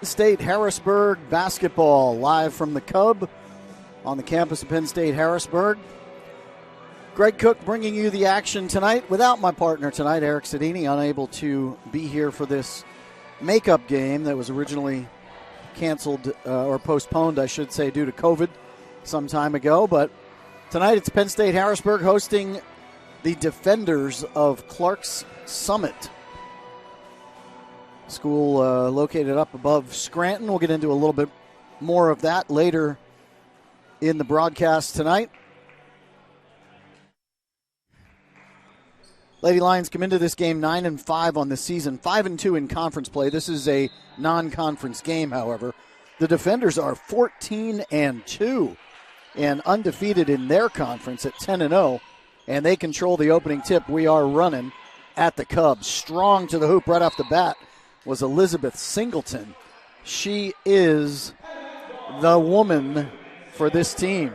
State Harrisburg basketball live from the Cub on the campus of Penn State Harrisburg. Greg Cook bringing you the action tonight without my partner tonight, Eric Sedini, unable to be here for this makeup game that was originally canceled or postponed, I should say, due to COVID some time ago. But tonight it's Penn State Harrisburg hosting the defenders of Clark's Summit. School located up above Scranton. We'll get into a little bit more of that later in the broadcast tonight. Lady Lions come into this game 9-5 on the season, 5-2 in conference play. This is a non-conference game, however. The defenders are 14-2 and undefeated in their conference at 10-0, and they control the opening tip. We are running at the Cubs. Strong to the hoop right off the bat was Elizabeth Singleton. She is the woman for this team.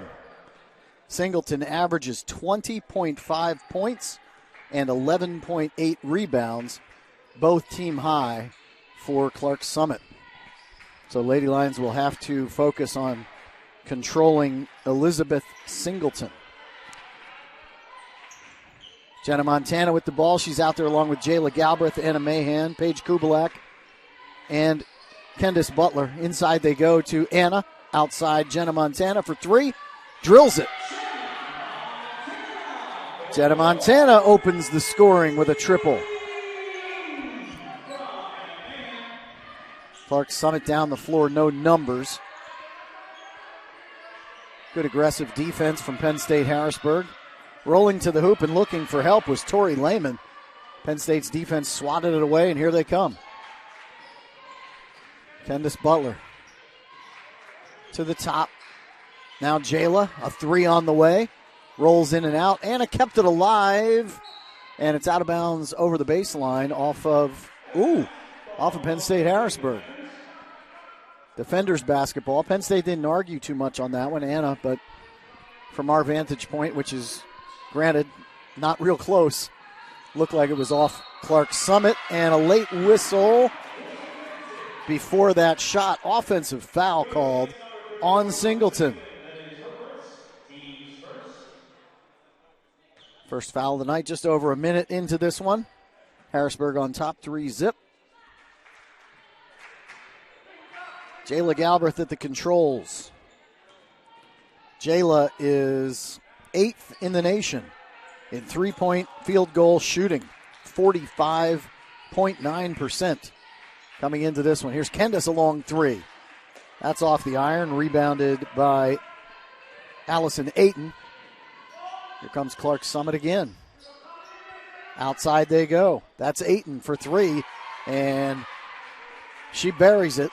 Singleton averages 20.5 points and 11.8 rebounds, both team high for Clark Summit. So Lady Lions will have to focus on controlling Elizabeth Singleton. Jenna Montana with the ball. She's out there along with Jayla Galbraith, Anna Mahan, Paige Kubalak, and Kendis Butler. Inside they go to Anna. Outside Jenna Montana for three. Drills it. Jenna Montana opens the scoring with a triple. Clark Summit down the floor, no numbers. Good aggressive defense from Penn State Harrisburg. Rolling to the hoop and looking for help was Tori Lehman. Penn State's defense swatted it away, and here they come. Kendis Butler to the top. Now Jayla, a three on the way. Rolls in and out. Anna kept it alive, and it's out of bounds over the baseline off of Penn State Harrisburg. Defenders basketball. Penn State didn't argue too much on that one, Anna, but from our vantage point, which is, granted, not real close, looked like it was off Clark Summit, and a late whistle before that shot. Offensive foul called on Singleton. First foul of the night, just over a minute into this one. Harrisburg on top, 3-0. Jayla Galbraith at the controls. Jayla is 8th in the nation in three-point field goal shooting, 45.9% coming into this one. Here's Kendis, a long three. That's off the iron, rebounded by Allison Ayton. Here comes Clark Summit again. Outside they go. That's Ayton for three, and she buries it.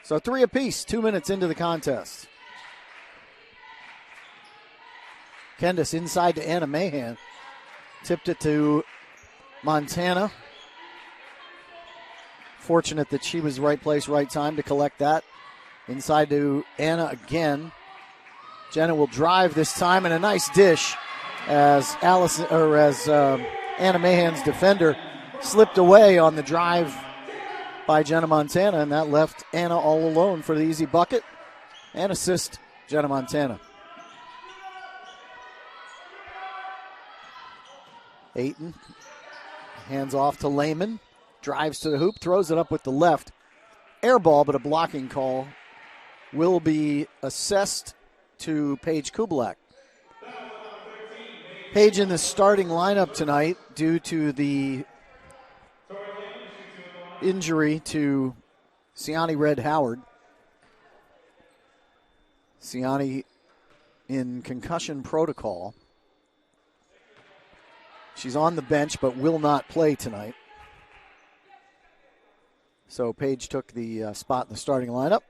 So three apiece, 2 minutes into the contest. Kendis inside to Anna Mahan. Tipped it to Montana. Fortunate that she was right place, right time to collect that. Inside to Anna again. Jenna will drive this time, and a nice dish as Anna Mahan's defender slipped away on the drive by Jenna Montana, and that left Anna all alone for the easy bucket and assist Jenna Montana. Ayton hands off to Lehman, drives to the hoop, throws it up with the left. Air ball, but a blocking call will be assessed to Paige Kubalak. Paige in the starting lineup tonight due to the injury to Siani Red Howard. Siani in concussion protocol. She's on the bench but will not play tonight. So Paige took the spot in the starting lineup.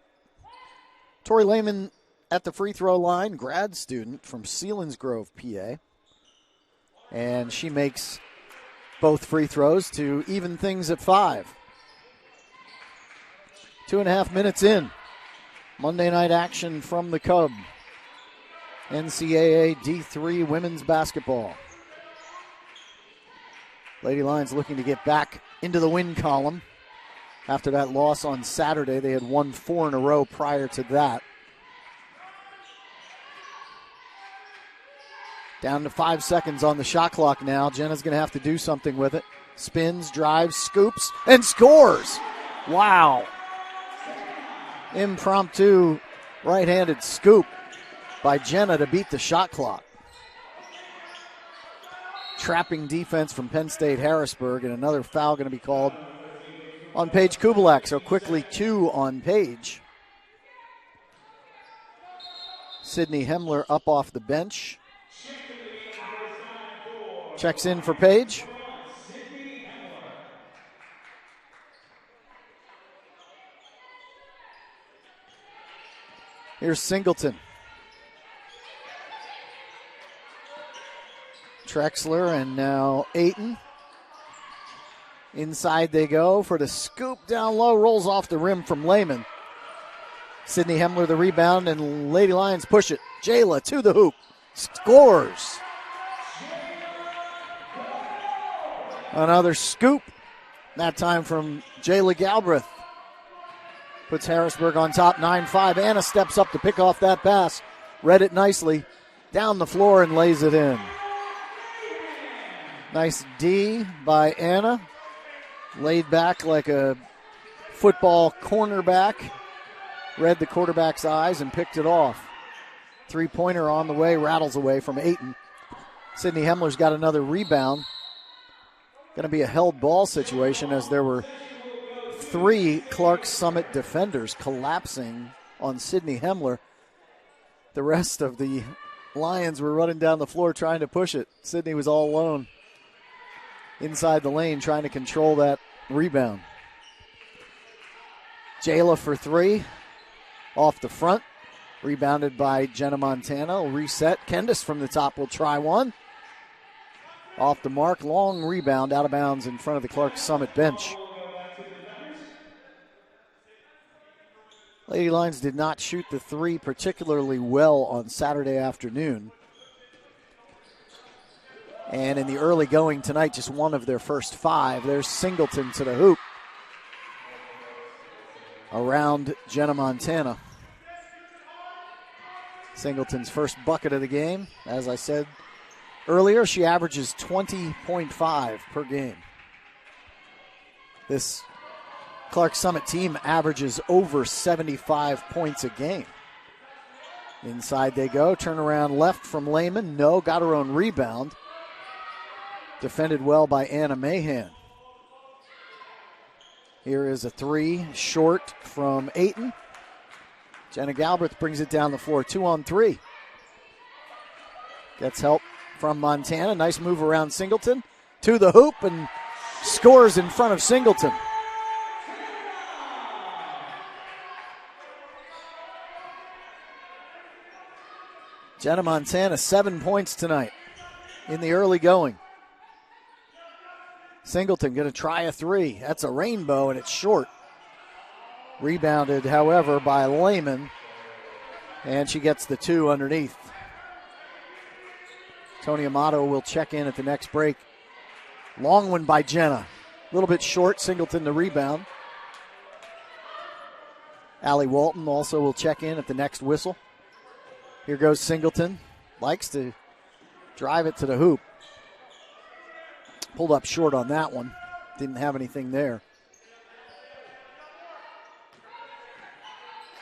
Tori Lehman at the free throw line, grad student from Selinsgrove, PA. And she makes both free throws to even things at 5. 2.5 minutes in. Monday night action from the Cub. NCAA D3 women's basketball. Lady Lions looking to get back into the win column. After that loss on Saturday, they had won 4 in a row prior to that. Down to 5 seconds on the shot clock now. Jenna's going to have to do something with it. Spins, drives, scoops, and scores. Wow. Impromptu right-handed scoop by Jenna to beat the shot clock. Trapping defense from Penn State Harrisburg, and another foul going to be called on Paige Kubalak. So quickly 2 on Paige. Sydney Hemler up off the bench. Checks in for Paige. Here's Singleton. Trexler and now Ayton. Inside they go for the scoop down low. Rolls off the rim from Lehman. Sydney Hemler the rebound, and Lady Lions push it. Jayla to the hoop. Scores. Another scoop. That time from Jayla Galbraith. Puts Harrisburg on top, 9-5. Anna steps up to pick off that pass. Read it nicely. Down the floor and lays it in. Nice D by Anna. Laid back like a football cornerback. Read the quarterback's eyes and picked it off. 3-pointer on the way, rattles away from Ayton. Sydney Hemler's got another rebound. Going to be a held ball situation as there were 3 Clark Summit defenders collapsing on Sydney Hemler. The rest of the Lions were running down the floor trying to push it. Sydney was all alone inside the lane trying to control that rebound. Jayla for 3 off the front. Rebounded by Jenna Montana. Will reset. Kendis from the top will try one. Off the mark. Long rebound out of bounds in front of the Clark Summit bench. Lady Lions did not shoot the 3 particularly well on Saturday afternoon. And in the early going tonight, just 1 of their first 5. There's Singleton to the hoop. Around Jenna Montana. Singleton's first bucket of the game. As I said earlier, she averages 20.5 per game. This Clark Summit team averages over 75 points a game. Inside they go. Turnaround left from Lehman. No, got her own rebound. Defended well by Anna Mahan. Here is a 3 short from Ayton. Jenna Galbraith brings it down the floor. 2 on 3. Gets help from Montana. Nice move around Singleton. To the hoop and scores in front of Singleton. Jenna Montana, 7 points tonight in the early going. Singleton going to try a 3. That's a rainbow, and it's short. Rebounded, however, by Lehman, and she gets the 2 underneath. Tony Amato will check in at the next break. Long one by Jenna. A little bit short. Singleton the rebound. Allie Walton also will check in at the next whistle. Here goes Singleton. Likes to drive it to the hoop. Pulled up short on that one. Didn't have anything there.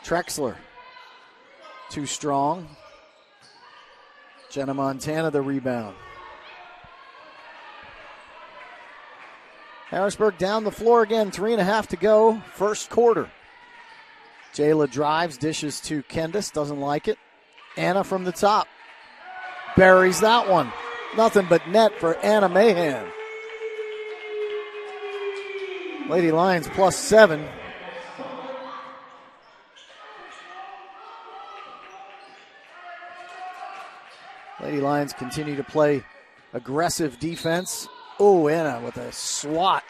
Trexler. Too strong. Jenna Montana the rebound. Harrisburg down the floor again. 3.5 to go. First quarter. Jayla drives, dishes to Kendis. Doesn't like it. Anna from the top. Buries that one. Nothing but net for Anna Mahan. Lady Lions +7. Lady Lions continue to play aggressive defense. Oh, Anna with a swat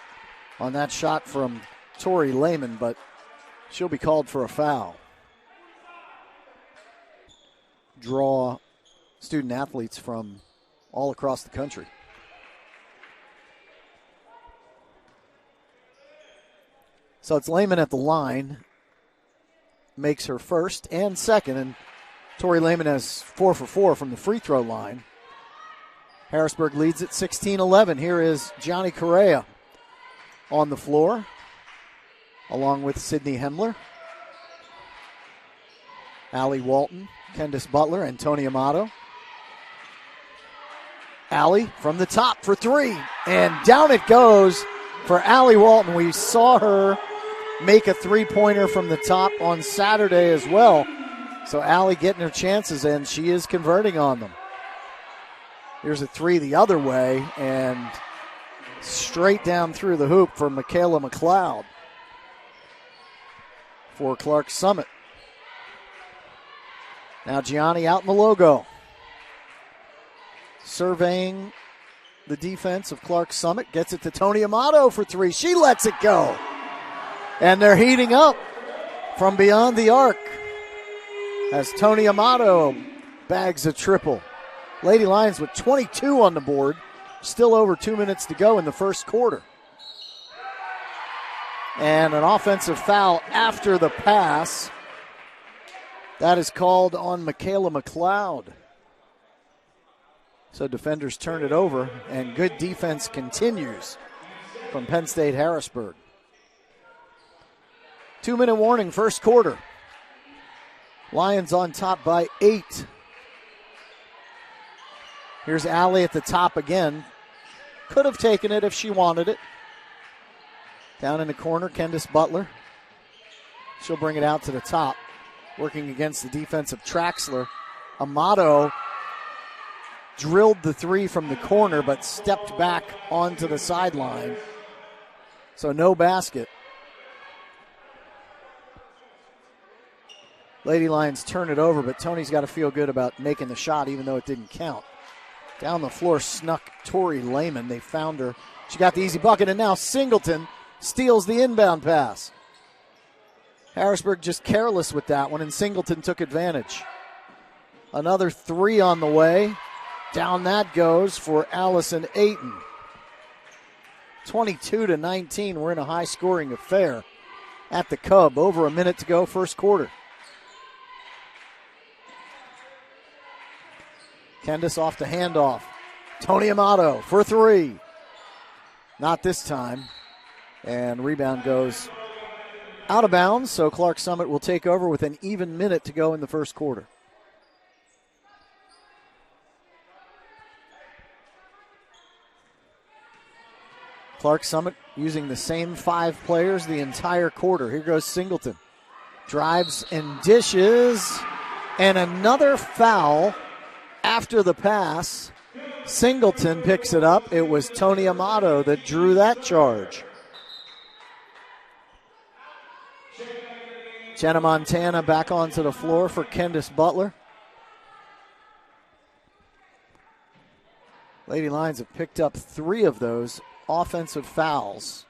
on that shot from Tori Lehman, but she'll be called for a foul. Draw student athletes from all across the country. So it's Lehman at the line. Makes her first and second, and Tori Lehman has 4 for 4 from the free throw line. Harrisburg leads at 16-11. Here is Johnny Correa on the floor, along with Sydney Hemler, Allie Walton, Candace Butler, and Tony Amato. Allie from the top for 3, and down it goes for Allie Walton. We saw her make a three-pointer from the top on Saturday as well. So Allie getting her chances, and she is converting on them. Here's a 3 the other way, and straight down through the hoop for Michaela McLeod for Clark Summit. Now Gianni out in the logo. Surveying the defense of Clark Summit. Gets it to Tony Amato for 3. She lets it go. And they're heating up from beyond the arc as Tony Amato bags a triple. Lady Lions with 22 on the board. Still over 2 minutes to go in the first quarter. And an offensive foul after the pass. That is called on Michaela McLeod. So defenders turn it over, and good defense continues from Penn State Harrisburg. 2-minute warning, first quarter. Lions on top by 8. Here's Allie at the top again. Could have taken it if she wanted it. Down in the corner, Candace Butler. She'll bring it out to the top. Working against the defensive Traxler. Amato drilled the 3 from the corner, but stepped back onto the sideline. So no basket. Lady Lions turn it over, but Tony's got to feel good about making the shot, even though it didn't count. Down the floor snuck Tori Lehman. They found her. She got the easy bucket, and now Singleton steals the inbound pass. Harrisburg just careless with that one, and Singleton took advantage. Another 3 on the way. Down that goes for Allison Ayton. 22-19. We're in a high-scoring affair at the Cub. Over a minute to go, first quarter. Candace off the handoff. Tony Amato for 3. Not this time. And rebound goes out of bounds, so Clark Summit will take over with an even minute to go in the first quarter. Clark Summit using the same 5 players the entire quarter. Here goes Singleton. Drives and dishes. And another foul after the pass. Singleton picks it up. It was Tony Amato that drew that charge. Jenna Montana back onto the floor for Candace Butler. Lady Lions have picked up 3 of those offensive fouls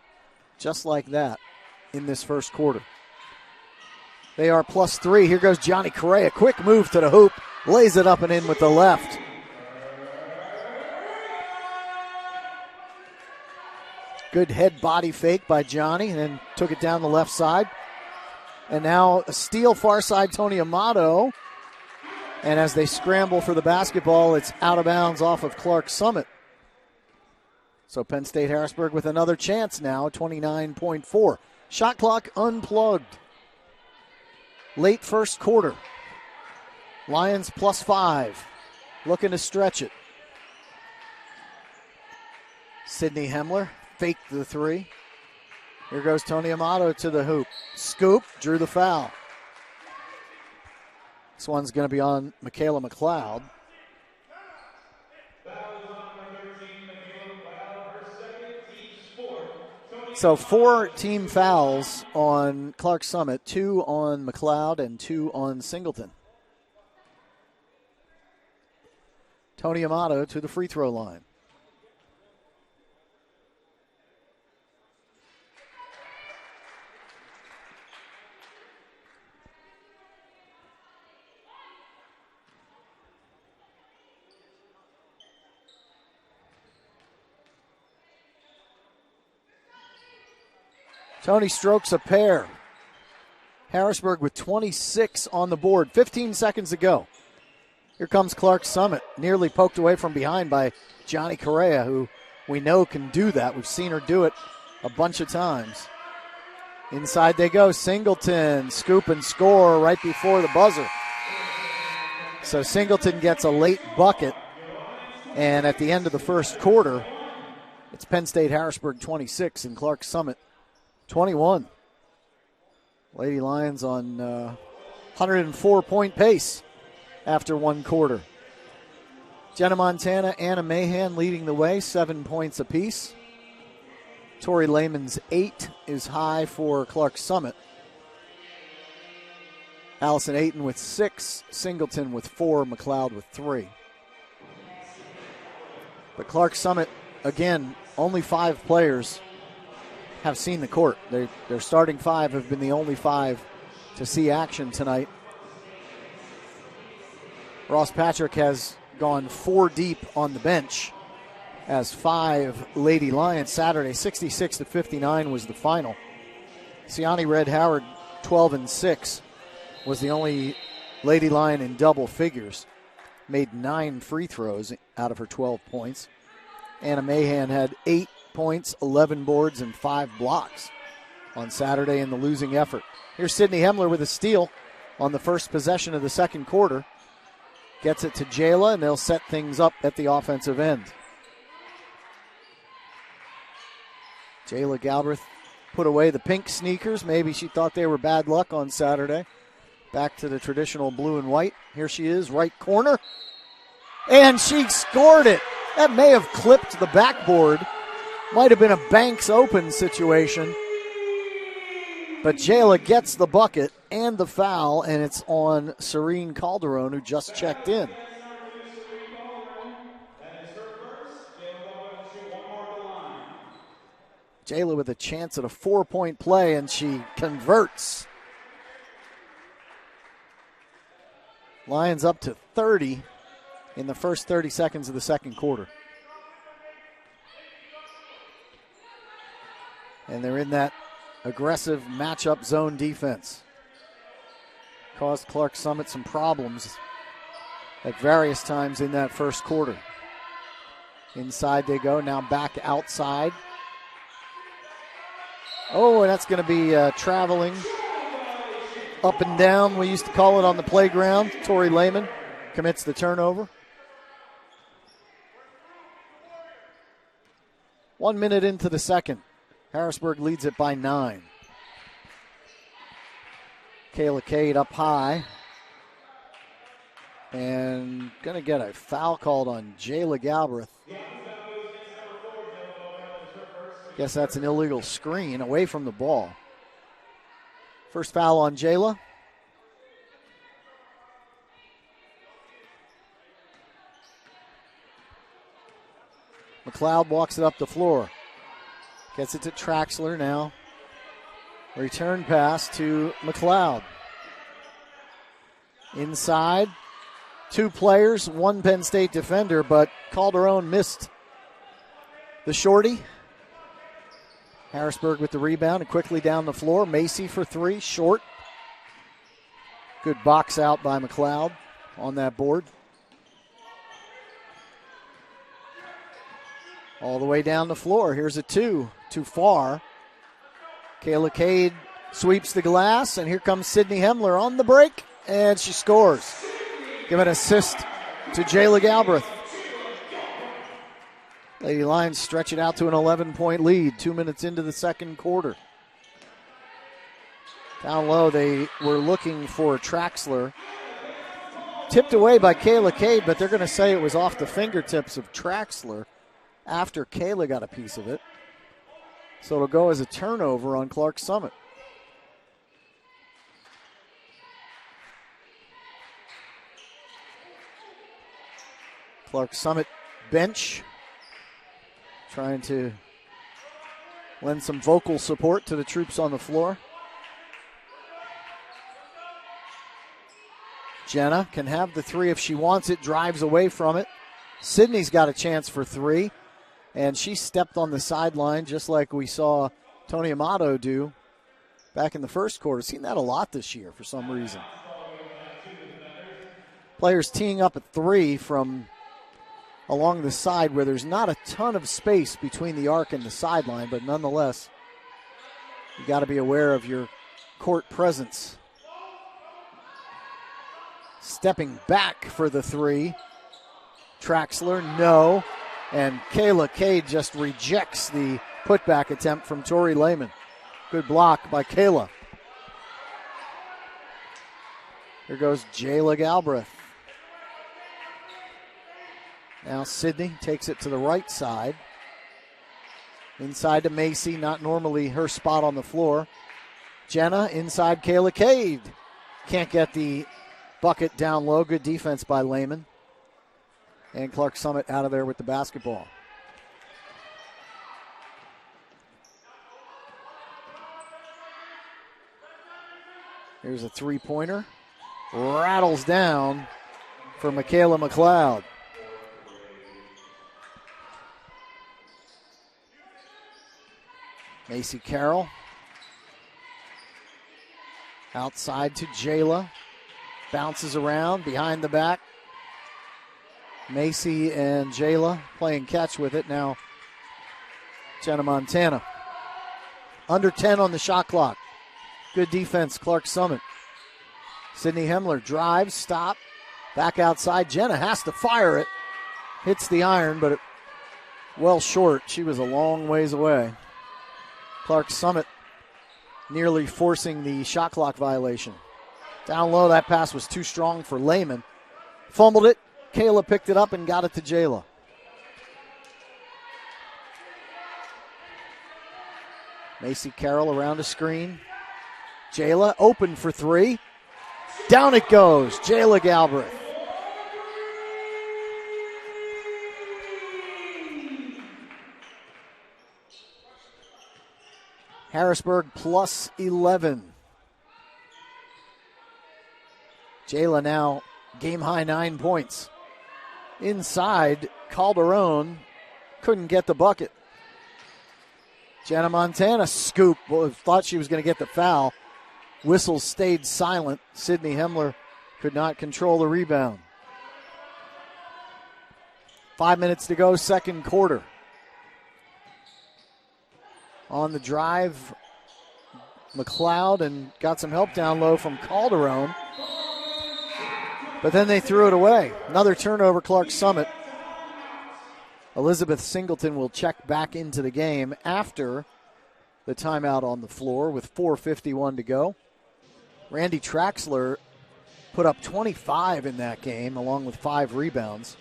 just like that in this first quarter. They are +3. Here goes Johnny Correa. Quick move to the hoop. Lays it up and in with the left. Good head body fake by Johnny, and then took it down the left side. And now a steal far side, Tony Amato. And as they scramble for the basketball, it's out of bounds off of Clark Summit. So Penn State Harrisburg with another chance now, 29.4. Shot clock unplugged. Late first quarter. Lions +5. Looking to stretch it. Sydney Hemler faked the 3. Here goes Tony Amato to the hoop. Scoop, drew the foul. This one's going to be on Michaela McLeod. So 4 team fouls on Clark Summit, 2 on McLeod and 2 on Singleton. Tony Amato to the free throw line. Tony strokes a pair. Harrisburg with 26 on the board. 15 seconds to go. Here comes Clark Summit, nearly poked away from behind by Johnny Correa, who we know can do that. We've seen her do it a bunch of times. Inside they go. Singleton, scoop and score right before the buzzer. So Singleton gets a late bucket. And at the end of the first quarter, it's Penn State Harrisburg 26 and Clark Summit 21. Lady Lions on 104-point pace after one quarter. Jenna Montana, Anna Mahan leading the way, 7 points apiece. Tori Lehman's 8 is high for Clark Summit. Allison Ayton with 6, Singleton with 4, McLeod with 3. But Clark Summit, again, only 5 players have seen the court. Their starting 5 have been the only 5 to see action tonight. Ross Patrick has gone 4 deep on the bench as 5 Lady Lions. Saturday, 66-59 was the final. Siani Red Howard, 12-6, was the only Lady Lion in double figures. Made 9 free throws out of her 12 points. Anna Mahan had 8 points, 11 boards, and 5 blocks on Saturday in the losing effort. Here's Sydney Hemler with a steal on the first possession of the second quarter. Gets it to Jayla, and they'll set things up at the offensive end. Jayla Galbraith put away the pink sneakers. Maybe she thought they were bad luck on Saturday. Back to the traditional blue and white. Here she is, right corner. And she scored it. That may have clipped the backboard. Might have been a Banks open situation. But Jayla gets the bucket and the foul, and it's on Serene Calderon, who just checked in. Jayla with a chance at a 4-point play, and she converts. Lions up to 30 in the first 30 seconds of the second quarter. And they're in that aggressive matchup zone defense. Caused Clark Summit some problems at various times in that first quarter. Inside they go, now back outside. Oh, and that's going to be traveling up and down, we used to call it on the playground. Tori Lehman commits the turnover. 1 minute into the second. Harrisburg leads it by 9. Kayla Cade up high. And going to get a foul called on Jayla Galbraith. Guess that's an illegal screen away from the ball. First foul on Jayla. McLeod walks it up the floor. Gets it to Traxler now. Return pass to McLeod. Inside. 2 players, 1 Penn State defender, but Calderon missed the shorty. Harrisburg with the rebound and quickly down the floor. Macy for 3, short. Good box out by McLeod on that board. All the way down the floor. Here's a 2. Too far. Kayla Cade sweeps the glass, and here comes Sydney Hemler on the break, and she scores. Give an assist to Jayla Galbraith. Lady Lions stretch it out to an 11-point lead, 2 minutes into the second quarter. Down low, they were looking for Traxler. Tipped away by Kayla Cade, but they're going to say it was off the fingertips of Traxler after Kayla got a piece of it. So it'll go as a turnover on Clark Summit. Clark Summit bench trying to lend some vocal support to the troops on the floor. Jenna can have the 3 if she wants it, drives away from it. Sydney's got a chance for 3, and she stepped on the sideline just like we saw Tony Amato do back in the first quarter. Seen that a lot this year for some reason. Players teeing up a three from along the side where there's not a ton of space between the arc and the sideline, but nonetheless, you got to be aware of your court presence. Stepping back for the three. Traxler, no. And Kayla Cade just rejects the putback attempt from Tori Lehman. Good block by Kayla. Here goes Jayla Galbraith. Now Sydney takes it to the right side. Inside to Macy, not normally her spot on the floor. Jenna inside Kayla Cade. Can't get the bucket down low. Good defense by Lehman. And Clark Summit out of there with the basketball. Here's a three-pointer. Rattles down for Michaela McLeod. Macy Carroll. Outside to Jayla. Bounces around behind the back. Macy and Jayla playing catch with it. Now Jenna Montana. Under 10 on the shot clock. Good defense, Clark Summit. Sydney Hemler drives, stop, back outside. Jenna has to fire it. Hits the iron, but well short. She was a long ways away. Clark Summit nearly forcing the shot clock violation. Down low, that pass was too strong for Lehman. Fumbled it. Kayla picked it up and got it to Jayla. Macy Carroll around a screen. Jayla open for three. Down it goes. Jayla Galbraith. Harrisburg plus 11. Jayla now game high 9 points. Inside, Calderon couldn't get the bucket. Jenna Montana scoop. Well, thought she was going to get the foul. Whistle stayed silent. Sydney Hemler could not control the rebound. 5 minutes to go, second quarter. On the drive, McLeod, and got some help down low from Calderon. But then they threw it away. Another turnover, Clark Summit. Elizabeth Singleton will check back into the game after the timeout on the floor with 4:51 to go. Randy Traxler put up 25 in that game, along with 5 rebounds.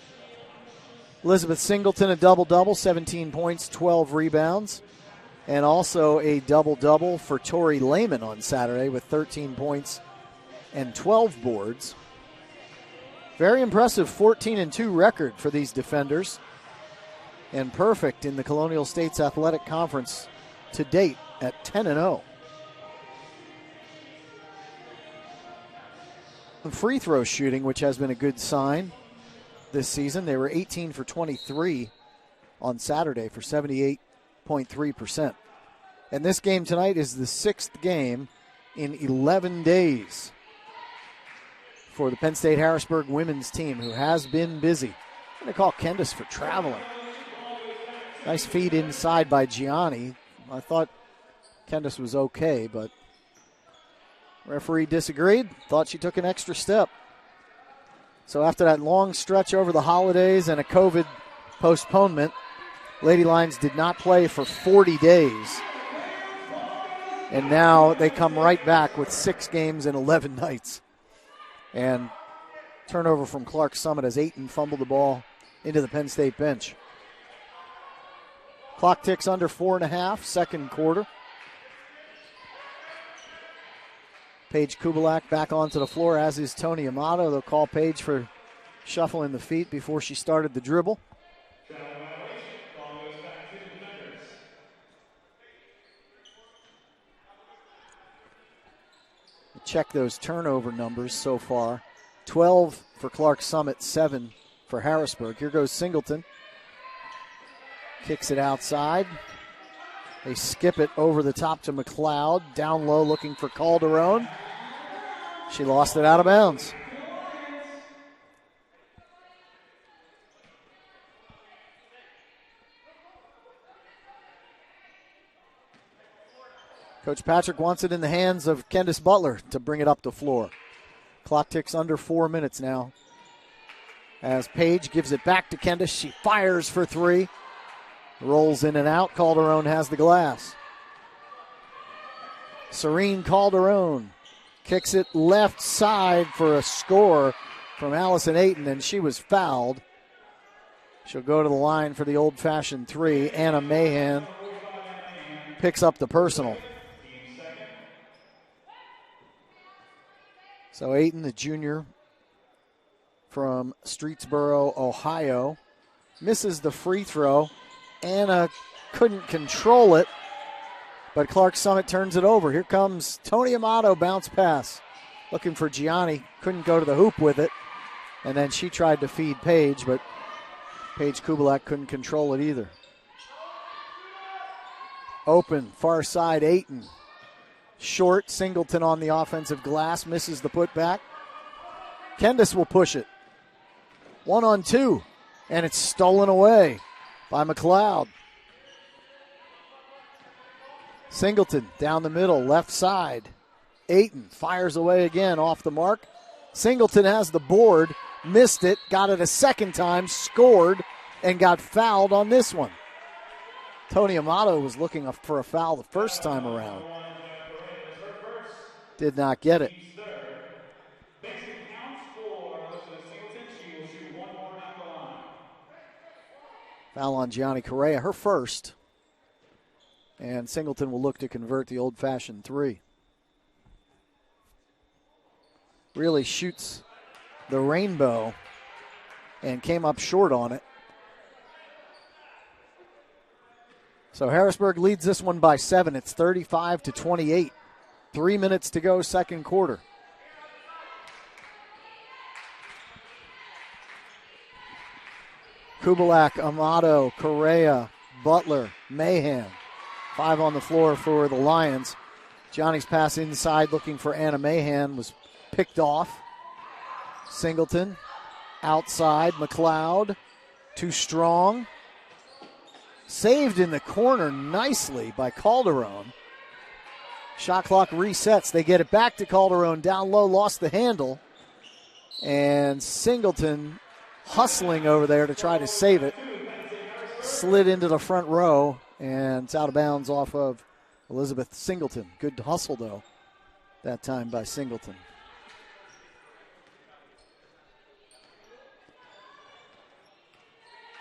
Elizabeth Singleton, a double-double, 17 points, 12 rebounds. And also a double-double for Tori Lehman on Saturday with 13 points and 12 boards. Very impressive 14-2 record for these defenders. And perfect in the Colonial States Athletic Conference to date at 10-0. The free throw shooting, which has been a good sign this season. They were 18 for 23 on Saturday for 78.3%. And this game tonight is the 6th game in 11 days for the Penn State Harrisburg women's team, who has been busy. I'm going to call Kendis for traveling. Nice feed inside by Gianni. I thought Kendis was okay, but referee disagreed. Thought she took an extra step. So after that long stretch over the holidays and a COVID postponement, Lady Lions did not play for 40 days. And now they come right back with 6 games in 11 nights. And turnover from Clark Summit as Ayton fumbled the ball into the Penn State bench. Clock ticks under 4.5, second quarter. Paige Kubalak back onto the floor, as is Tony Amato. They'll call Paige for shuffling the feet before she started the dribble. Check those turnover numbers so far. 12 for Clark Summit, 7 for Harrisburg. Here goes Singleton. Kicks it outside. They skip it over the top to McLeod. Down low looking for Calderon. She lost it out of bounds. Coach Patrick wants it in the hands of Kendis Butler to bring it up the floor. Clock ticks under 4 minutes now. As Page gives it back to Kendis, she fires for three. Rolls in and out. Calderon has the glass. Serene Calderon kicks it left side for a score from Allison Ayton, and she was fouled. She'll go to the line for the old-fashioned three. Anna Mahan picks up the personal. So Ayton, the junior from Streetsboro, Ohio, misses the free throw. Anna couldn't control it, but Clark Summit turns it over. Here comes Tony Amato, bounce pass. Looking for Gianni, couldn't go to the hoop with it. And then she tried to feed Paige, but Paige Kubalak couldn't control it either. Open, far side, Ayton. Short, Singleton on the offensive glass, misses the putback. Kendis will push it. 1-on-2, and it's stolen away by McLeod. Singleton down the middle, left side. Ayton fires away again off the mark. Singleton has the board, missed it, got it a second time, scored, and got fouled on this one. Tony Amato was looking for a foul the first time around. Did not get it. Foul on Gianni Correa, her first. And Singleton will look to convert the old-fashioned three. Really shoots the rainbow and came up short on it. So Harrisburg leads this one by 7. It's 35-28. 3 minutes to go, second quarter. Kubalak, Amato, Correa, Butler, Mahan. 5 on the floor for the Lions. Johnny's pass inside looking for Anna Mahan was picked off. Singleton outside. McLeod too strong. Saved in the corner nicely by Calderon. Shot clock resets. They get it back to Calderon. Down low, lost the handle. And Singleton hustling over there to try to save it. Slid into the front row, and it's out of bounds off of Elizabeth Singleton. Good hustle, though, that time by Singleton.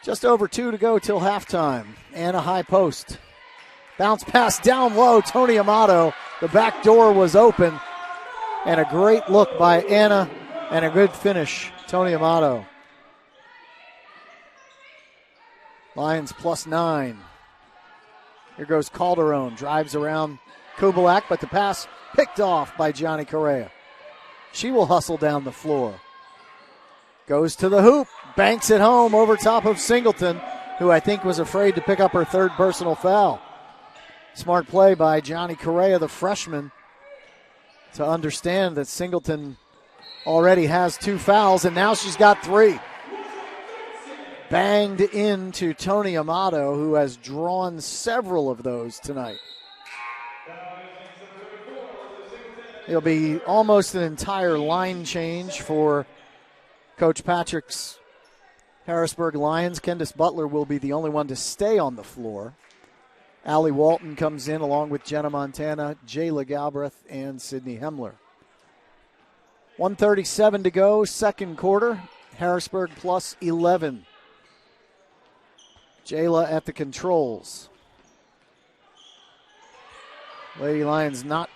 Just over 2 to go till halftime. Anna high post. Bounce pass down low. Tony Amato. The back door was open. And a great look by Anna and a good finish. Tony Amato. Lions +9. Here goes Calderon. Drives around Kubalak, but the pass picked off by Gianni Correa. She will hustle down the floor. Goes to the hoop. Banks it home over top of Singleton, who I think was afraid to pick up her third personal foul. Smart play by Gianni Correa, the freshman, to understand that Singleton already has 2 fouls, and now she's got 3. Banged into Tony Amato, who has drawn several of those tonight. It'll be almost an entire line change for Coach Patrick's Harrisburg Lions. Kendis Butler will be the only one to stay on the floor. Allie Walton comes in along with Jenna Montana, Jayla Galbraith, and Sydney Hemler. 1:37 to go, second quarter. Harrisburg +11. Jayla at the controls. Lady Lions not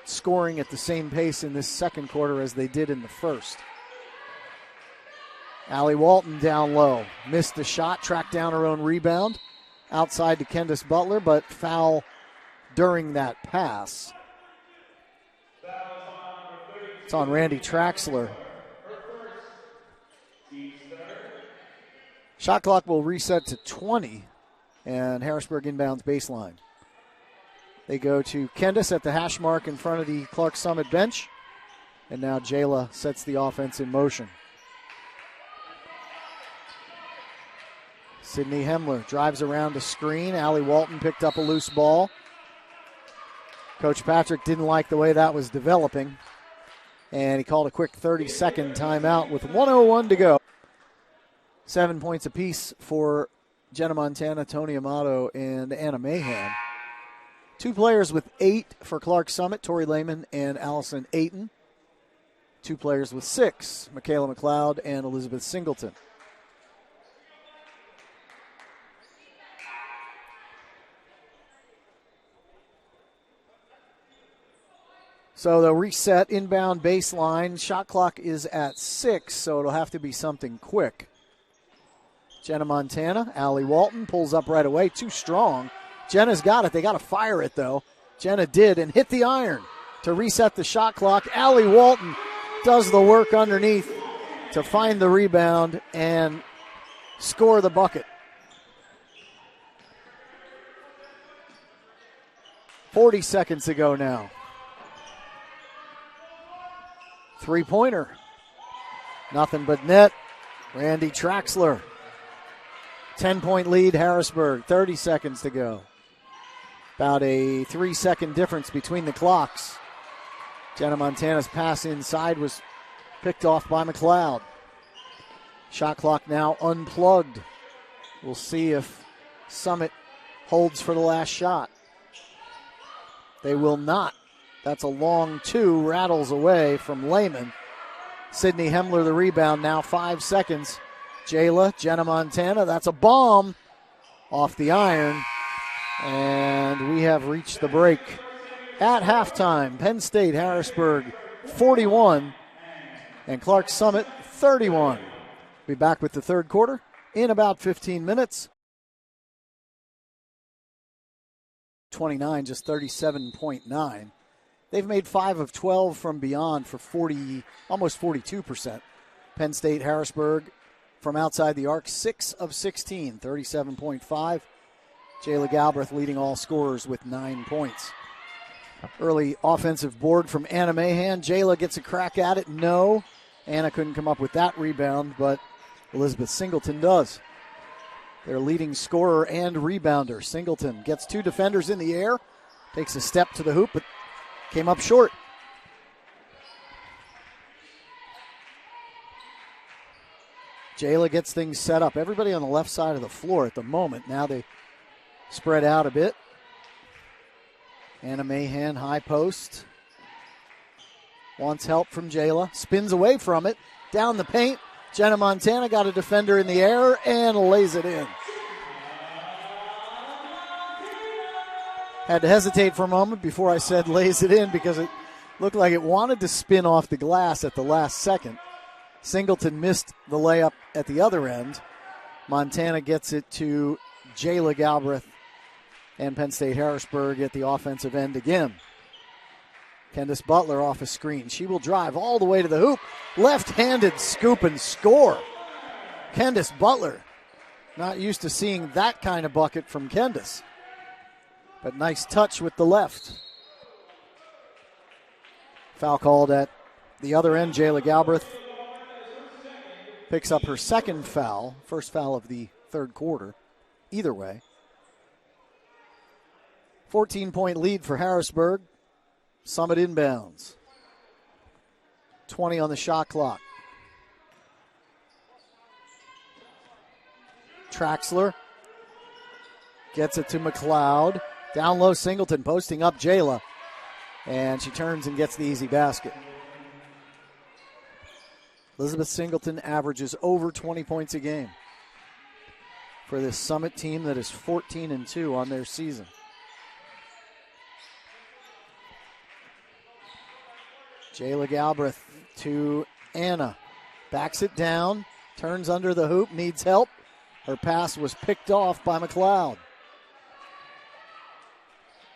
scoring at the same pace in this second quarter as they did in the first. Allie Walton down low. Missed the shot, tracked down her own rebound. Outside to Kendis Butler, but foul during that pass. It's on Randy Traxler. Shot clock will reset to 20, and Harrisburg inbounds baseline. They go to Kendis at the hash mark in front of the Clark Summit bench. And now Jayla sets the offense in motion. Sydney Hemler drives around a screen. Allie Walton picked up a loose ball. Coach Patrick didn't like the way that was developing, and he called a quick 30-second timeout with 1:01 to go. 7 points apiece for Jenna Montana, Tony Amato, and Anna Mahan. 2 players with 8 for Clark Summit, Tori Lehman and Allison Ayton. 2 players with 6, Michaela McLeod and Elizabeth Singleton. So they'll reset inbound baseline. Shot clock is at 6, so it'll have to be something quick. Jenna Montana, Allie Walton pulls up right away. Too strong. Jenna's got it. They got to fire it, though. Jenna did and hit the iron to reset the shot clock. Allie Walton does the work underneath to find the rebound and score the bucket. 40 seconds to go now. 3-pointer. Nothing but net. Randy Traxler. 10-point lead, Harrisburg. 30 seconds to go. About a 3-second difference between the clocks. Jenna Montana's pass inside was picked off by McLeod. Shot clock now unplugged. We'll see if Summit holds for the last shot. They will not. That's a long 2, rattles away from Lehman. Sydney Hemler the rebound, now 5 seconds. Jayla, Jenna Montana, that's a bomb off the iron. And we have reached the break. At halftime, Penn State, Harrisburg 41 and Clark Summit 31. Be back with the third quarter in about 15 minutes. 29, just 37.9. They've made 5 of 12 from beyond for almost 42%. Penn State, Harrisburg from outside the arc, 6 of 16, 37.5. Jayla Galbraith leading all scorers with 9 points. Early offensive board from Anna Mahan. Jayla gets a crack at it. No. Anna couldn't come up with that rebound, but Elizabeth Singleton does. Their leading scorer and rebounder. Singleton gets 2 defenders in the air, takes a step to the hoop, but came up short. Jayla gets things set up. Everybody on the left side of the floor at the moment. Now they spread out a bit. Anna Mahan, high post. Wants help from Jayla. Spins away from it. Down the paint. Jenna Montana got a defender in the air and lays it in. Had to hesitate for a moment before I said lays it in because it looked like it wanted to spin off the glass at the last second. Singleton missed the layup at the other end. Montana gets it to Jayla Galbraith and Penn State Harrisburg at the offensive end again. Kendis Butler off a screen. She will drive all the way to the hoop. Left-handed scoop and score. Kendis Butler. Not used to seeing that kind of bucket from Kendis. But nice touch with the left. Foul called at the other end. Jayla Galbraith picks up her second foul. First foul of the third quarter. Either way. 14-point lead for Harrisburg. Summit inbounds. 20 on the shot clock. Traxler gets it to McLeod. Down low, Singleton posting up Jayla. And she turns and gets the easy basket. Elizabeth Singleton averages over 20 points a game for this Summit team that is 14-2 on their season. Jayla Galbraith to Anna. Backs it down. Turns under the hoop. Needs help. Her pass was picked off by McLeod.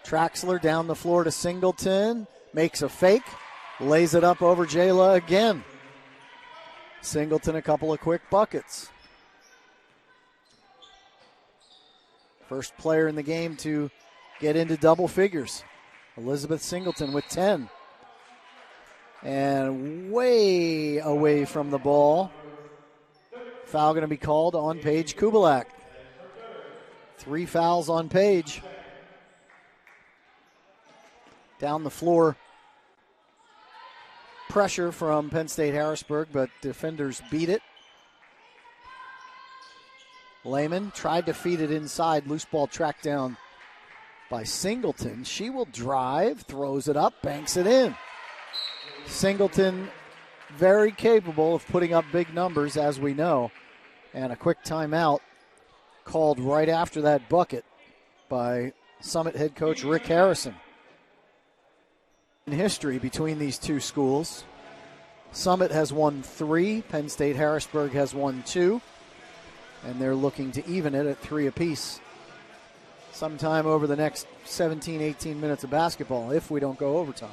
Traxler down the floor to Singleton. Makes a fake. Lays it up over Jayla again. Singleton a couple of quick buckets. First player in the game to get into double figures. Elizabeth Singleton with 10. And way away from the ball. Foul going to be called on Paige Kubalak. 3 fouls on Paige. Down the floor. Pressure from Penn State Harrisburg, but defenders beat it. Lehman tried to feed it inside. Loose ball tracked down by Singleton. She will drive, throws it up, banks it in. Singleton very capable of putting up big numbers, as we know. And a quick timeout called right after that bucket by Summit head coach Rick Harrison. In history between these two schools, Summit has won 3, Penn State Harrisburg has won 2, and they're looking to even it at 3 apiece sometime over the next 17, 18 minutes of basketball if we don't go overtime.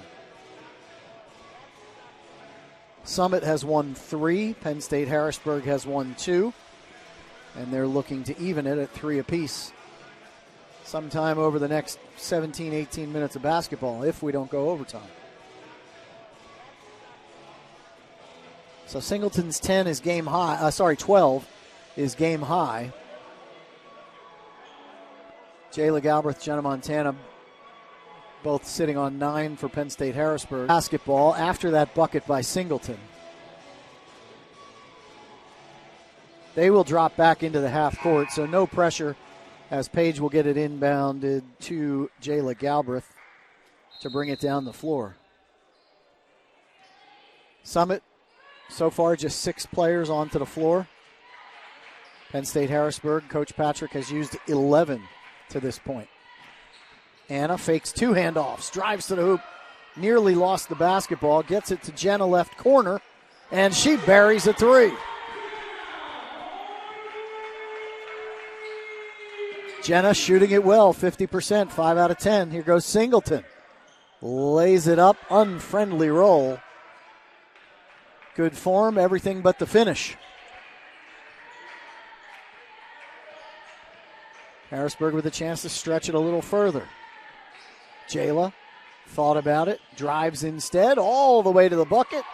Summit has won 3, Penn State Harrisburg has won 2, and they're looking to even it at 3 apiece sometime over the next 17, 18 minutes of basketball if we don't go overtime. So Singleton's 10 is game high. 12 is game high. Jayla Galbraith, Jenna Montana, both sitting on 9 for Penn State Harrisburg. Basketball after that bucket by Singleton. They will drop back into the half court, so no pressure as Paige will get it inbounded to Jayla Galbraith to bring it down the floor. Summit, so far just 6 players onto the floor. Penn State Harrisburg, Coach Patrick has used 11 to this point. Anna fakes 2 handoffs, drives to the hoop, nearly lost the basketball, gets it to Jenna left corner, and she buries a 3. Jenna shooting it well, 50%, 5 out of 10. Here goes Singleton. Lays it up, unfriendly roll. Good form, everything but the finish. Harrisburg with a chance to stretch it a little further. Jayla thought about it, drives instead, all the way to the bucket,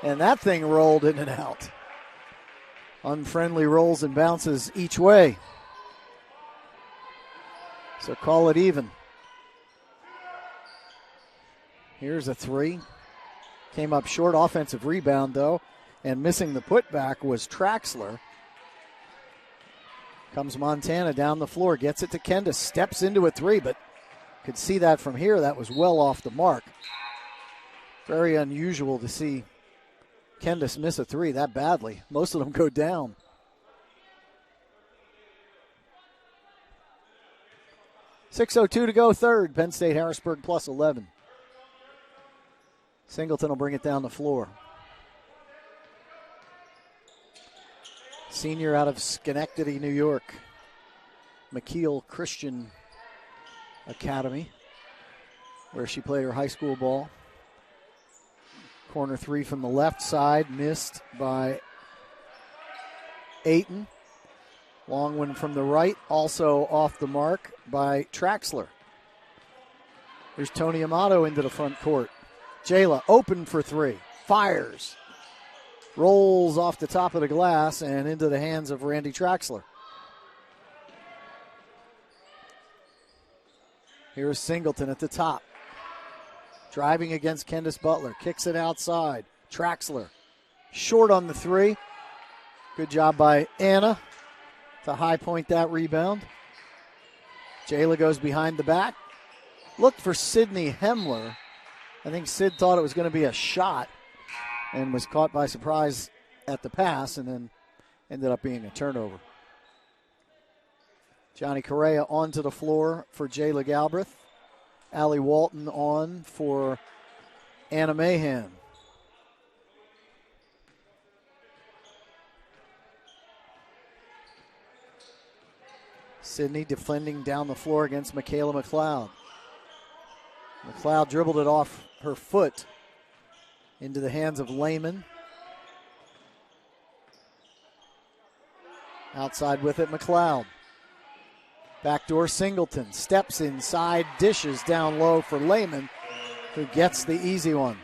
and that thing rolled in and out. Unfriendly rolls and bounces each way. So call it even. Here's a 3. Came up short, offensive rebound though, and missing the putback was Traxler. Comes Montana down the floor, gets it to Kendis, steps into a 3, but could see that from here. That was well off the mark. Very unusual to see Kendis miss a 3 that badly. Most of them go down. .602 to go, third. Penn State Harrisburg plus 11. Singleton will bring it down the floor. Senior out of Schenectady, New York. McKeel Christian Academy, where she played her high school ball. Corner 3 from the left side, missed by Ayton. Long one from the right, also off the mark by Traxler. There's Tony Amato into the front court. Jayla open for 3, fires. Rolls off the top of the glass and into the hands of Randy Traxler. Here's Singleton at the top. Driving against Kendis Butler. Kicks it outside. Traxler short on the 3. Good job by Anna to high point that rebound. Jayla goes behind the back. Looked for Sydney Hemler. I think Sid thought it was going to be a shot and was caught by surprise at the pass and then ended up being a turnover. Johnny Correa onto the floor for Jayla Galbraith. Allie Walton on for Anna Mahan. Sydney defending down the floor against Michaela McLeod. McLeod dribbled it off her foot into the hands of Lehman. Outside with it, McLeod. Backdoor Singleton steps inside, dishes down low for Lehman, who gets the easy one.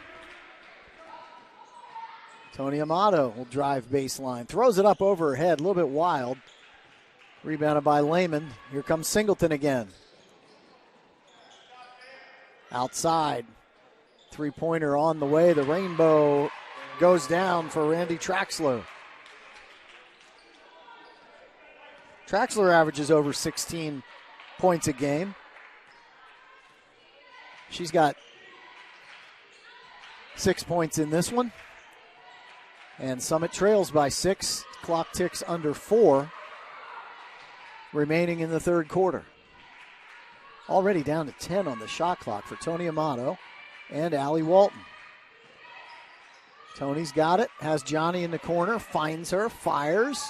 Tony Amato will drive baseline, throws it up over her head, a little bit wild. Rebounded by Lehman. Here comes Singleton again. Outside. Three-pointer on the way. The rainbow goes down for Randy Traxler. Traxler averages over 16 points a game. She's got 6 points in this one. And Summit trails by 6. Clock ticks under 4. Remaining in the third quarter. Already down to 10 on the shot clock for Tony Amato and Allie Walton. Tony's got it, has Johnny in the corner, finds her, fires.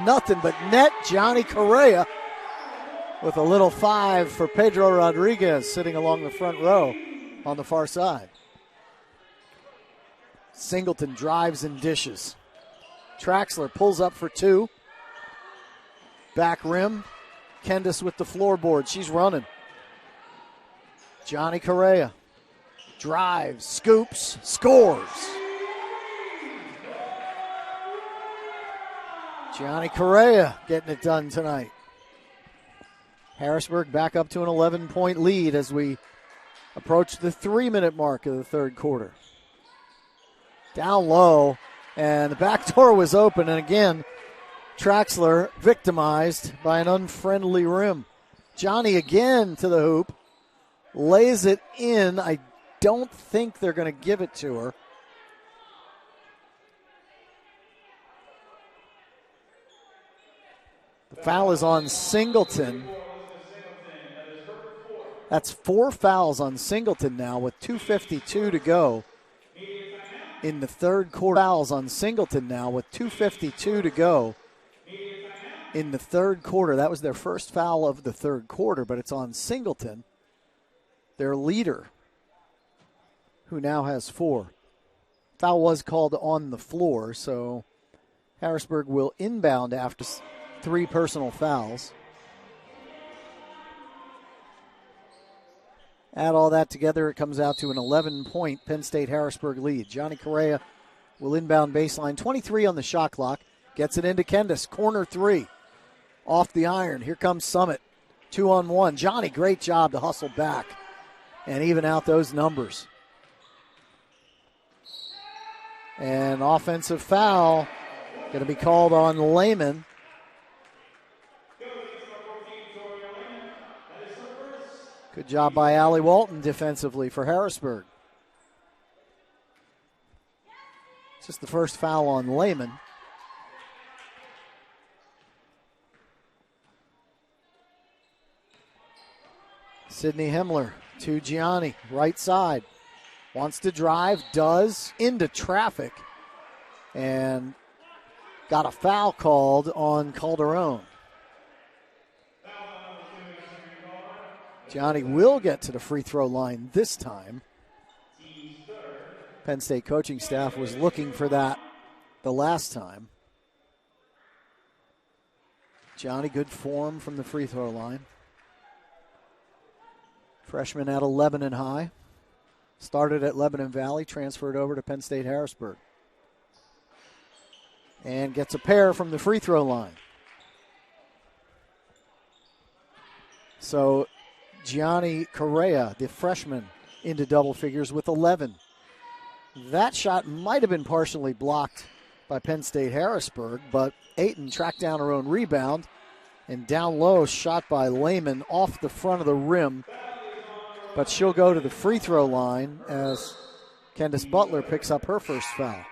Nothing but net. Johnny Correa with a little 5 for Pedro Rodriguez sitting along the front row on the far side. Singleton drives and dishes. Traxler pulls up for 2. Back rim. Kendis with the floorboard. She's running. Johnny Correa drives, scoops, scores. Johnny Correa getting it done tonight. Harrisburg back up to an 11-point lead as we approach the 3-minute mark of the third quarter. Down low, and the back door was open, and again, Traxler victimized by an unfriendly rim. Johnny again to the hoop, lays it in. I don't think they're going to give it to her. The foul is on Singleton. That's 4 fouls on Singleton now with 2:52 to go in the third quarter. Fouls on Singleton now with 2:52 to go in the third quarter. That was their first foul of the third quarter, but it's on Singleton, their leader, who now has 4. Foul was called on the floor, so Harrisburg will inbound after 3 personal fouls. Add all that together, it comes out to an 11-point Penn State Harrisburg lead. Johnny Correa will inbound baseline. 23 on the shot clock. Gets it into Kendis. Corner 3. Off the iron. Here comes Summit. 2-on-1. Johnny, great job to hustle back and even out those numbers. And offensive foul going to be called on Lehman. Good job by Allie Walton defensively for Harrisburg. It's just the first foul on Lehman. Sydney Himmler to Gianni, right side. Wants to drive, does, into traffic. And got a foul called on Calderon. Johnny will get to the free throw line this time. Penn State coaching staff was looking for that the last time. Johnny, good form from the free throw line. Freshman at 11 and high. Started at Lebanon Valley, transferred over to Penn State Harrisburg. And gets a pair from the free throw line. So Gianni Correa, the freshman, into double figures with 11. That shot might have been partially blocked by Penn State Harrisburg, but Ayton tracked down her own rebound, and down low, shot by Lehman off the front of the rim. But she'll go to the free throw line as Candace Butler picks up her first foul.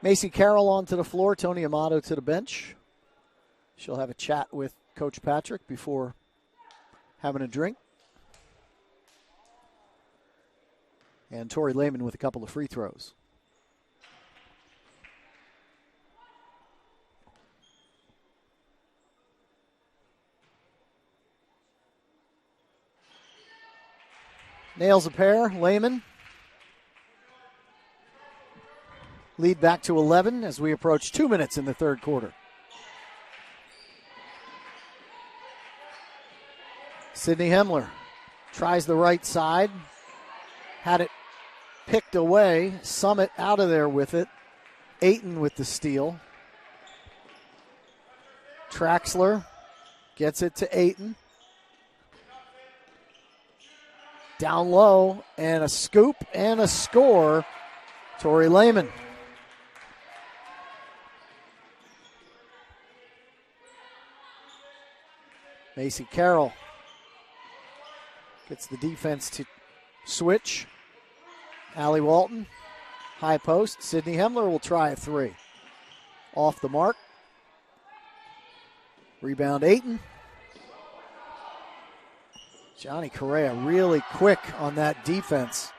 Macy Carroll onto the floor, Tony Amato to the bench. She'll have a chat with Coach Patrick before having a drink. And Tori Lehman with a couple of free throws. Nails a pair, Lehman. Lead back to 11 as we approach 2 minutes in the third quarter. Sydney Hemler tries the right side. Had it picked away. Summit out of there with it. Ayton with the steal. Traxler gets it to Ayton. Down low, and a scoop and a score. Tori Lehman. Macy Carroll gets the defense to switch. Allie Walton, high post. Sydney Hemler will try a three. Off the mark. Rebound Ayton. Johnny Correa really quick on that defense.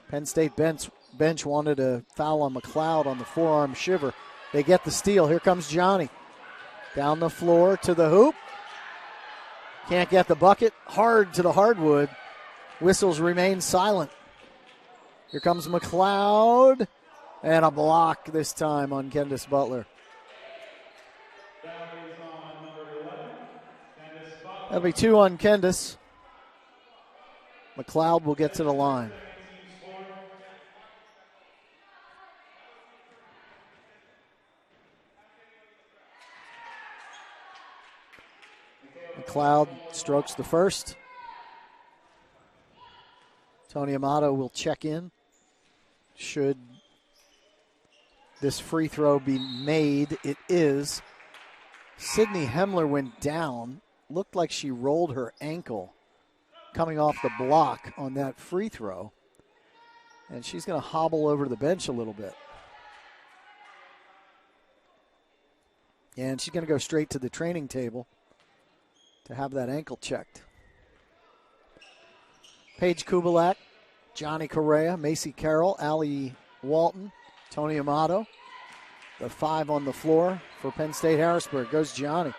Penn State bench wanted a foul on McLeod on the forearm shiver. They get the steal. Here comes Johnny. Down the floor to the hoop. Can't get the bucket. Hard to the hardwood. Whistles remain silent. Here comes McLeod. And a block this time on Kendis Butler. That'll be two on Kendis. McLeod will get to the line. McLeod strokes the first. Tony Amato will check in. Should this free throw be made? It is. Sydney Hemler went down. Looked like she rolled her ankle coming off the block on that free throw. And she's going to hobble over to the bench a little bit. And she's going to go straight to the training table to have that ankle checked. Paige Kubalak, Johnny Correa, Macy Carroll, Allie Walton, Tony Amato. The five on the floor for Penn State Harrisburg. Goes Johnny.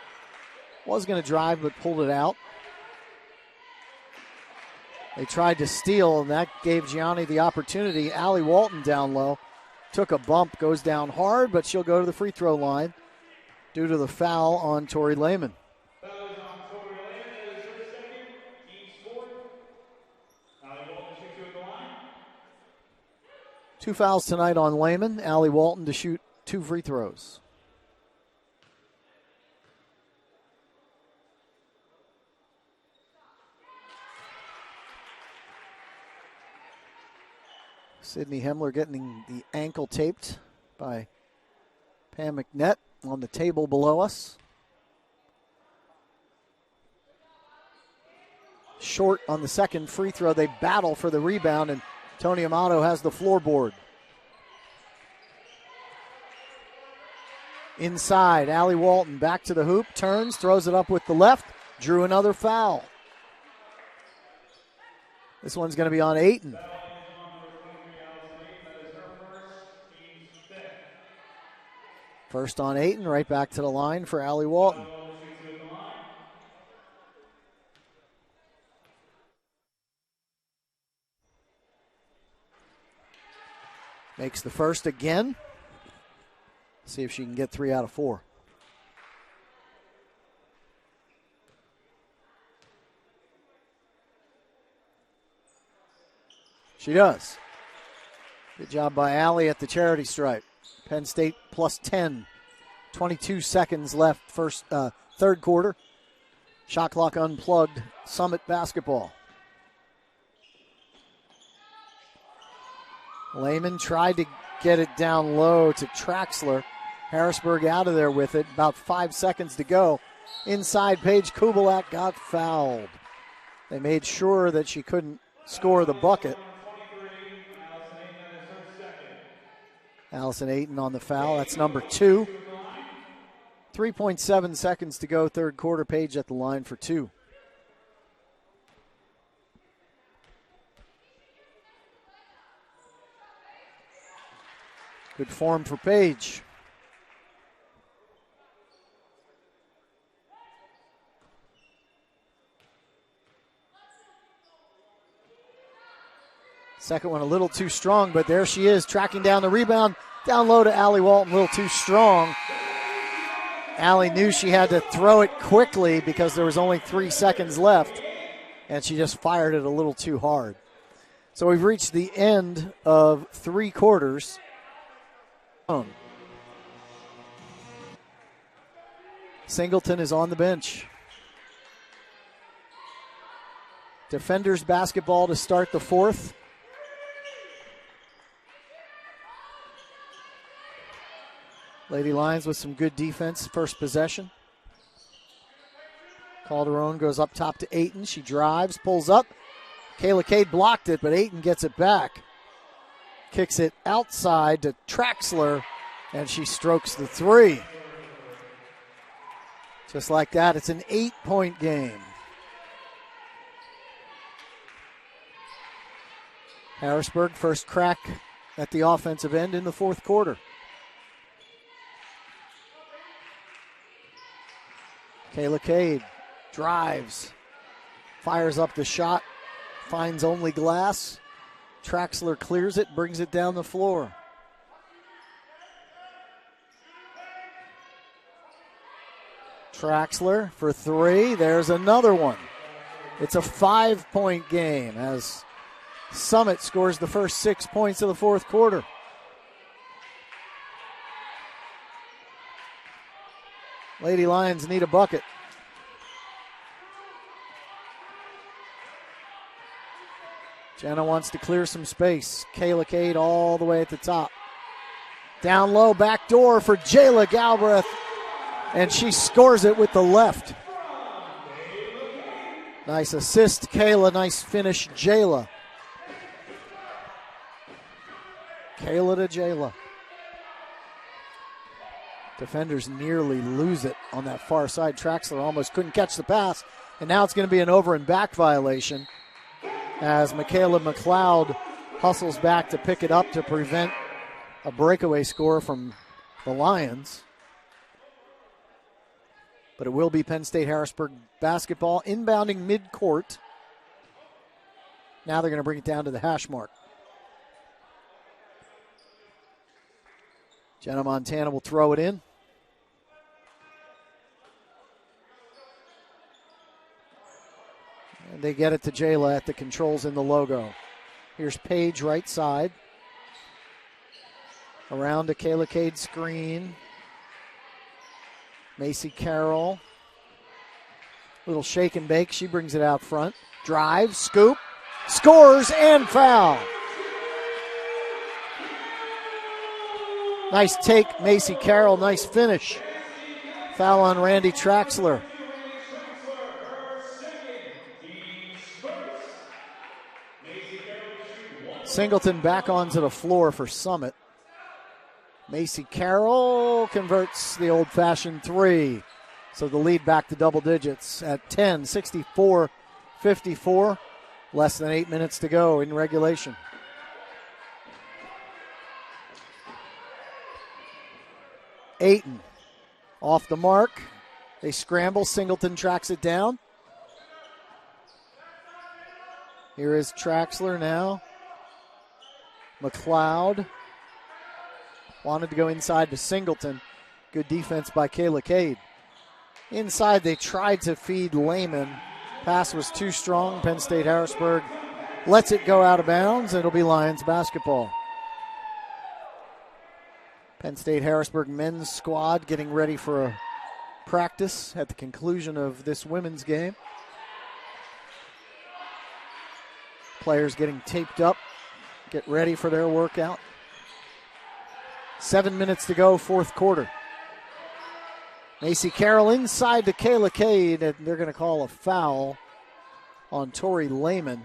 Was going to drive but pulled it out. They tried to steal, and that gave Gianni the opportunity. Allie Walton down low. Took a bump, goes down hard, but she'll go to the free throw line due to the foul on Tori Lehman. Two fouls tonight on Lehman. Allie Walton to shoot two free throws. Sydney Hemler getting the ankle taped by Pam McNett on the table below us. Short on the second free throw. They battle for the rebound, and Tony Amato has the floorboard. Inside, Allie Walton back to the hoop, turns, throws it up with the left, drew another foul. This one's going to be on Ayton. First on Ayton, right back to the line for Allie Walton. Makes the first again. See if she can get 3 out of 4. She does. Good job by Allie at the charity stripe. Penn State plus 10. 22 seconds left, third quarter. Shot clock unplugged. Summit basketball. Lehman tried to get it down low to Traxler. Harrisburg out of there with it. About 5 seconds to go. Inside, Paige Kubalak got fouled. They made sure that she couldn't score the bucket. Allison Ayton on the foul. That's number 2. 3.7 seconds to go, third quarter. Paige at the line for 2. Good form for Paige. Second one a little too strong, but there she is tracking down the rebound. Down low to Allie Walton, a little too strong. Allie knew she had to throw it quickly because there was only 3 seconds left, and she just fired it a little too hard. So we've reached the end of 3 quarters. Singleton is on the bench. Defenders basketball to start the 4th. Lady Lions with some good defense, first possession. Calderon goes up top to Ayton. She drives, pulls up. Kayla Cade blocked it, but Ayton gets it back. Kicks it outside to Traxler, and she strokes the 3. Just like that, it's an 8-point game. Harrisburg first crack at the offensive end in the 4th quarter. Kayla Cade drives, fires up the shot, finds only glass. Traxler clears it, brings it down the floor. Traxler for 3. There's another one. It's a 5-point game as Summit scores the first 6 points of the 4th quarter. Lady Lions need a bucket. Jenna wants to clear some space. Kayla Cade all the way at the top. Down low, back door for Jayla Galbraith, and she scores it with the left. Nice assist, Kayla. Nice finish, Jayla. Kayla to Jayla. Defenders nearly lose it on that far side. Traxler almost couldn't catch the pass, and now it's going to be an over and back violation as Michaela McLeod hustles back to pick it up to prevent a breakaway score from the Lions. But it will be Penn State Harrisburg basketball inbounding midcourt. Now they're going to bring it down to the hash mark. Jenna Montana will throw it in. And they get it to Jayla at the controls in the logo. Here's Paige right side. Around to Kayla Cade screen. Macy Carroll. Little shake and bake. She brings it out front. Drive, scoop, scores, and foul. Nice take, Macy Carroll. Nice finish. Foul on Randy Traxler. Singleton back onto the floor for Summit. Macy Carroll converts the old-fashioned 3. So the lead back to double digits at 10, 64-54. Less than 8 minutes to go in regulation. Ayton off the mark. They scramble. Singleton tracks it down. Here is Traxler now. McLeod wanted to go inside to Singleton. Good defense by Kayla Cade. Inside, they tried to feed Lehman. Pass was too strong. Penn State Harrisburg lets it go out of bounds. It'll be Lions basketball. Penn State Harrisburg men's squad getting ready for a practice at the conclusion of this women's game. Players getting taped up, get ready for their workout. 7 minutes to go, 4th quarter. Macy Carroll inside to Kayla Cade, and they're going to call a foul on Tori Lehman,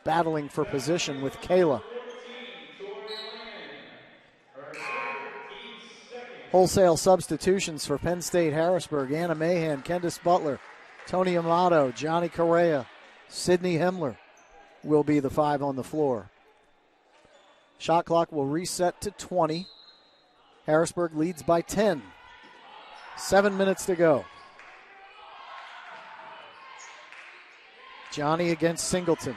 battling for position with Kayla. Wholesale substitutions for Penn State Harrisburg. Anna Mahan, Candace Butler, Tony Amato, Johnny Correa, Sydney Hemler will be the 5 on the floor. Shot clock will reset to 20. Harrisburg leads by 10. 7 minutes to go. Johnny against Singleton.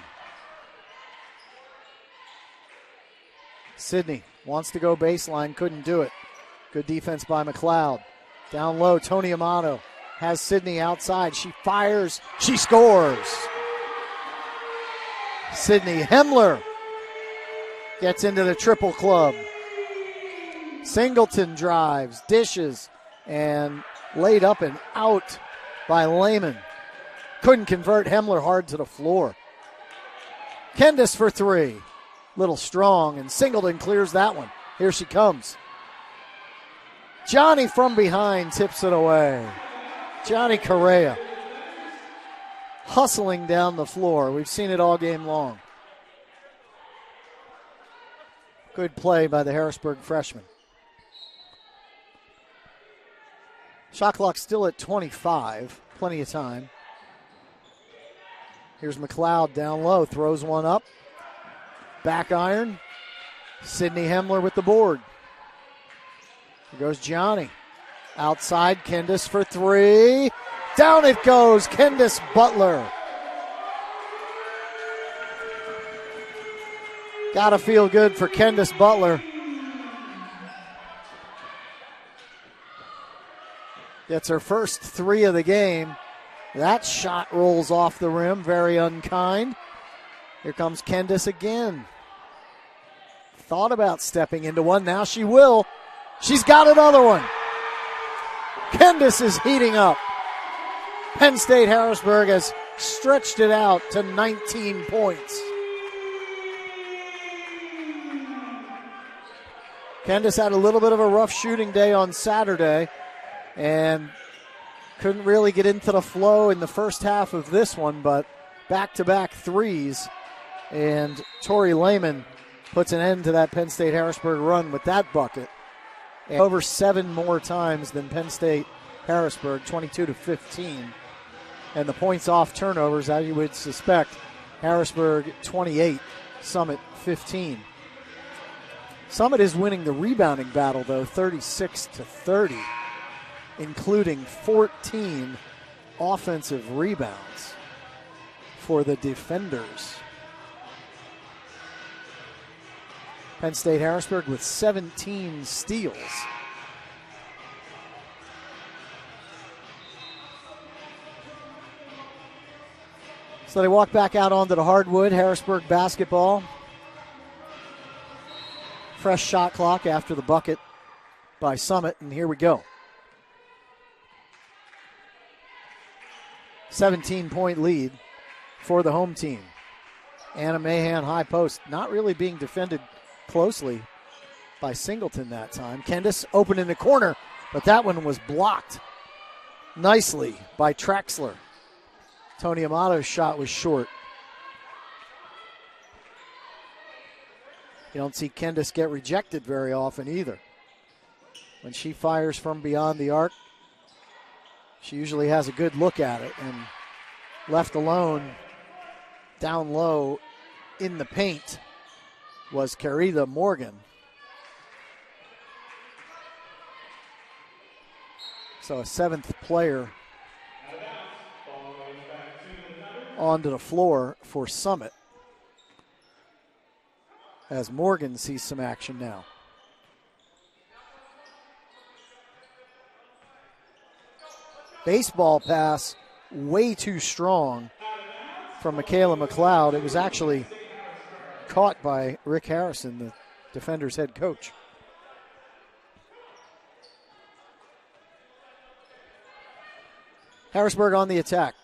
Sydney wants to go baseline, couldn't do it. Good defense by McLeod. Down low, Tony Amato has Sydney outside. She fires. She scores. Sydney Hemmler gets into the triple club. Singleton drives, dishes, and laid up and out by Lehman. Couldn't convert. Hemmler hard to the floor. Kendis for three. Little strong, and Singleton clears that one. Here she comes. Johnny from behind tips it away. Johnny Correa hustling down the floor. We've seen it all game long. Good play by the Harrisburg freshman. Shot clock still at 25. Plenty of time. Here's McLeod down low. Throws one up. Back iron. Sydney Hemmler with the board. Here goes Gianni. Outside, Kendis for three. Down it goes, Kendis Butler. Gotta feel good for Kendis Butler. Gets her first three of the game. That shot rolls off the rim, very unkind. Here comes Kendis again. Thought about stepping into one, now she will. She's got another one. Kendis is heating up. Penn State Harrisburg has stretched it out to 19 points. Kendis had a little bit of a rough shooting day on Saturday and couldn't really get into the flow in the first half of this one, but back-to-back threes, and Tori Lehman puts an end to that Penn State Harrisburg run with that bucket. And over 7 more times than Penn State Harrisburg, 22-15. And the points off turnovers, as you would suspect, Harrisburg 28, Summit 15. Summit is winning the rebounding battle, though, 36-30, including 14 offensive rebounds for the defenders. Penn State Harrisburg with 17 steals. So they walk back out onto the hardwood. Harrisburg basketball. Fresh shot clock after the bucket by Summit, and here we go. 17-point lead for the home team. Anna Mahan high post, not really being defended closely by Singleton that time. Kendis open in the corner, but that one was blocked nicely by Traxler. Tony Amato's shot was short. You don't see Kendis get rejected very often either. When she fires from beyond the arc, she usually has a good look at it, and left alone down low in the paint was Carita Morgan. So a 7th player onto the floor for Summit, as Morgan sees some action now. Baseball pass way too strong from Michaela McLeod. It was actually caught by Rick Harrison, the defender's head coach. Harrisburg on the attack.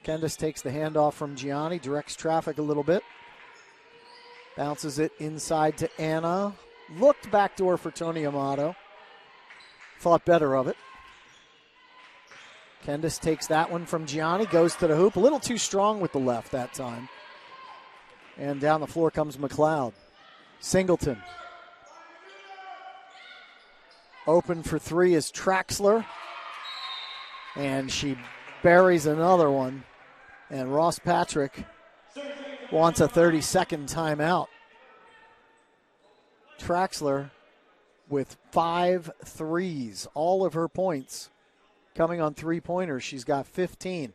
Kendis takes the handoff from Gianni, directs traffic a little bit. Bounces it inside to Anna. Looked backdoor for Tony Amato. Thought better of it. Kendis takes that one from Gianni, goes to the hoop. A little too strong with the left that time. And down the floor comes McLeod. Singleton. Open for three is Traxler. And she buries another one. And Ross Patrick wants a 30-second timeout. Traxler with 5 threes. All of her points coming on three-pointers. She's got 15.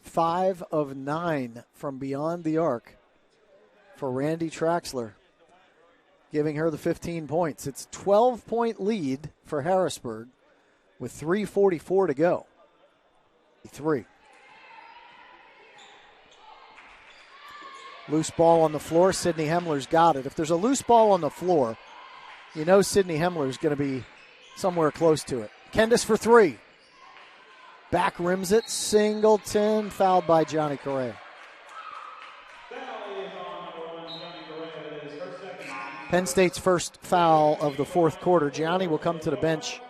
5 of 9 from beyond the arc for Randy Traxler. giving her the 15 points. It's 12-point lead for Harrisburg with 3:44 to go. 3. Loose ball on the floor. Sydney Hemmler's got it. If there's a loose ball on the floor, you know Sydney Hemmler's going to be somewhere close to it. Kendis for 3. Back rims it. Singleton, fouled by Johnny Correa. Penn State's first foul of the fourth quarter. Gianni will come to the bench.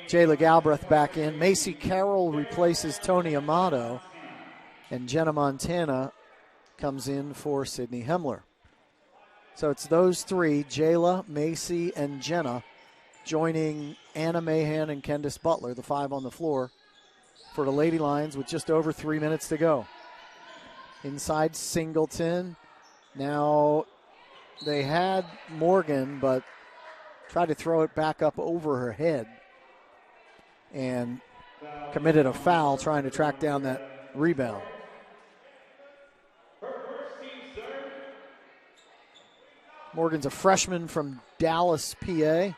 Jayla Galbraith back in. Macy Carroll replaces Tony Amato. And Jenna Montana comes in for Sydney Hemmler. So it's those three, Jayla, Macy, and Jenna, joining Anna Mahan and Kendis Butler, the 5 on the floor, for the Lady Lions with just over 3 minutes to go. Inside Singleton. Now they had Morgan, but tried to throw it back up over her head and committed a foul trying to track down that rebound. Morgan's a freshman from Dallas, PA.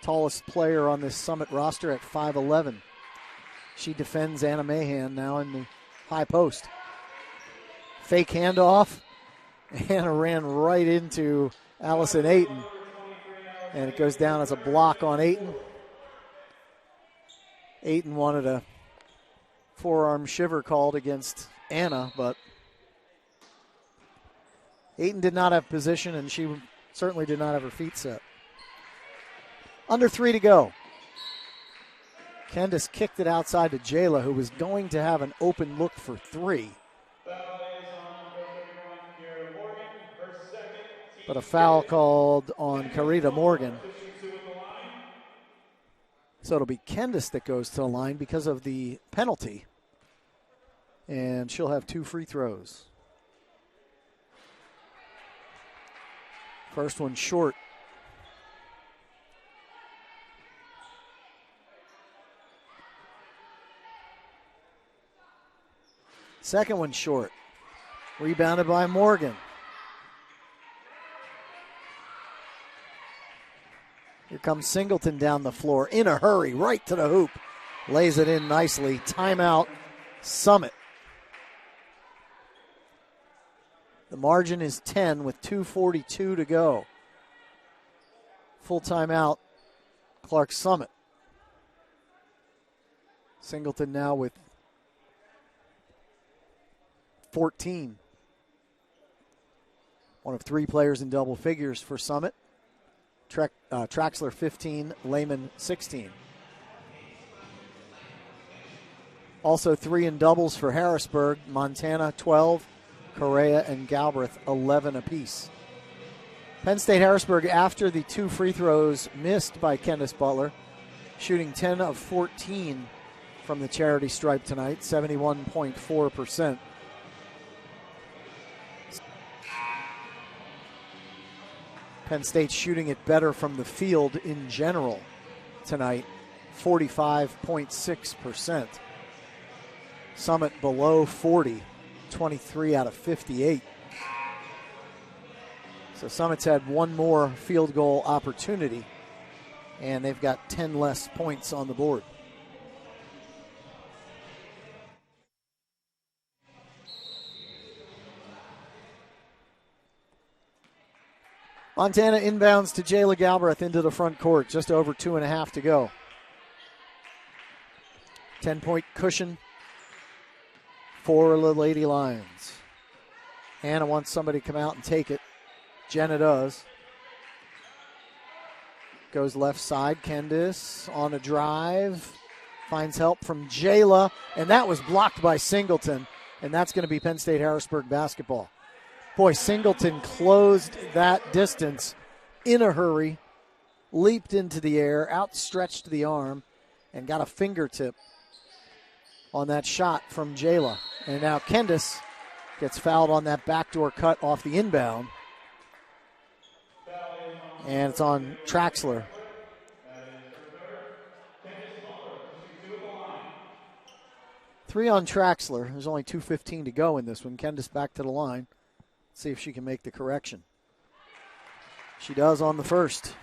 Tallest player on this Summit roster at 5'11". She defends Anna Mahan now in the high post. Fake handoff. Anna ran right into Allison Ayton. And it goes down as a block on Ayton. Ayton wanted a forearm shiver called against Anna, but Ayton did not have position, and she certainly did not have her feet set. Under 3 to go. Kendis kicked it outside to Jayla, who was going to have an open look for 3. But a foul called on Karita Morgan. So it'll be Kendis that goes to the line because of the penalty. And she'll have 2 free throws. First one short. Second one short. Rebounded by Morgan. Here comes Singleton down the floor in a hurry, right to the hoop. Lays it in nicely. Timeout, Summit. The margin is 10 with 2:42 to go. Full timeout, Clark Summit. Singleton now with 14. One of 3 players in double figures for Summit. Traxler 15, Lehman 16. Also 3 in doubles for Harrisburg. Montana 12, Correa and Galbraith 11 apiece. Penn State Harrisburg, after the 2 free throws missed by Kendis Butler, shooting 10 of 14 from the charity stripe tonight, 71.4%. Penn State shooting it better from the field in general tonight, 45.6%. Summit below 40, 23 out of 58. So Summit's had 1 more field goal opportunity, and they've got 10 less points on the board. Montana inbounds to Jayla Galbraith into the front court. Just over 2.5 to go. 10-point cushion for the Lady Lions. Hannah wants somebody to come out and take it. Jenna does. Goes left side. Kendis on a drive. Finds help from Jayla. And that was blocked by Singleton. And that's going to be Penn State Harrisburg basketball. Boy, Singleton closed that distance in a hurry, leaped into the air, outstretched the arm, and got a fingertip on that shot from Jayla. And now Kendis gets fouled on that backdoor cut off the inbound. And it's on Traxler. Three on Traxler. There's only 2:15 to go in this one. Kendis back to the line. See if she can make the correction. She does on the first.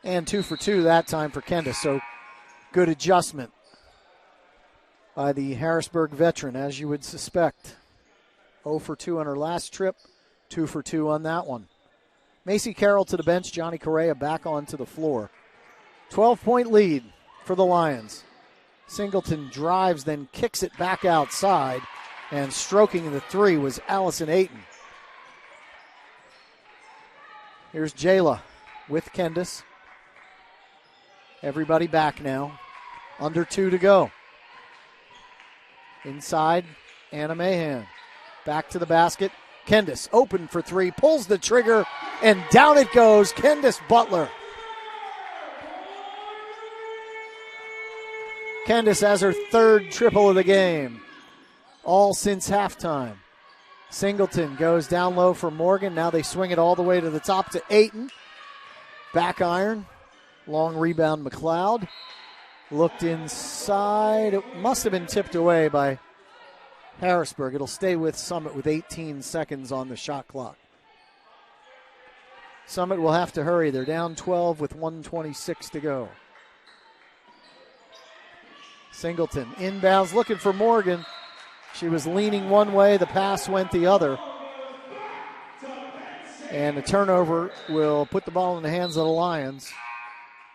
And 2 for 2 that time for Kendis. So good adjustment by the Harrisburg veteran, as you would suspect. 0 for 2 on her last trip, 2 for 2 on that one. Macy Carroll to the bench, Johnny Correa back onto the floor. 12-point lead for the Lions. Singleton drives, then kicks it back outside, and stroking the three was Allison Ayton. Here's Jayla with Kendis. Everybody back now. Under 2 to go. Inside, Anna Mahan. Back to the basket. Kendis open for 3, pulls the trigger, and down it goes. Kendis Butler. Kendis has her 3rd triple of the game, all since halftime. Singleton goes down low for Morgan. Now they swing it all the way to the top to Ayton. Back iron. Long rebound, McLeod. Looked inside. It must have been tipped away by Harrisburg. It'll stay with Summit with 18 seconds on the shot clock. Summit will have to hurry. They're down 12 with 1:26 to go. Singleton inbounds looking for Morgan. She was leaning one way. The pass went the other. And the turnover will put the ball in the hands of the Lions.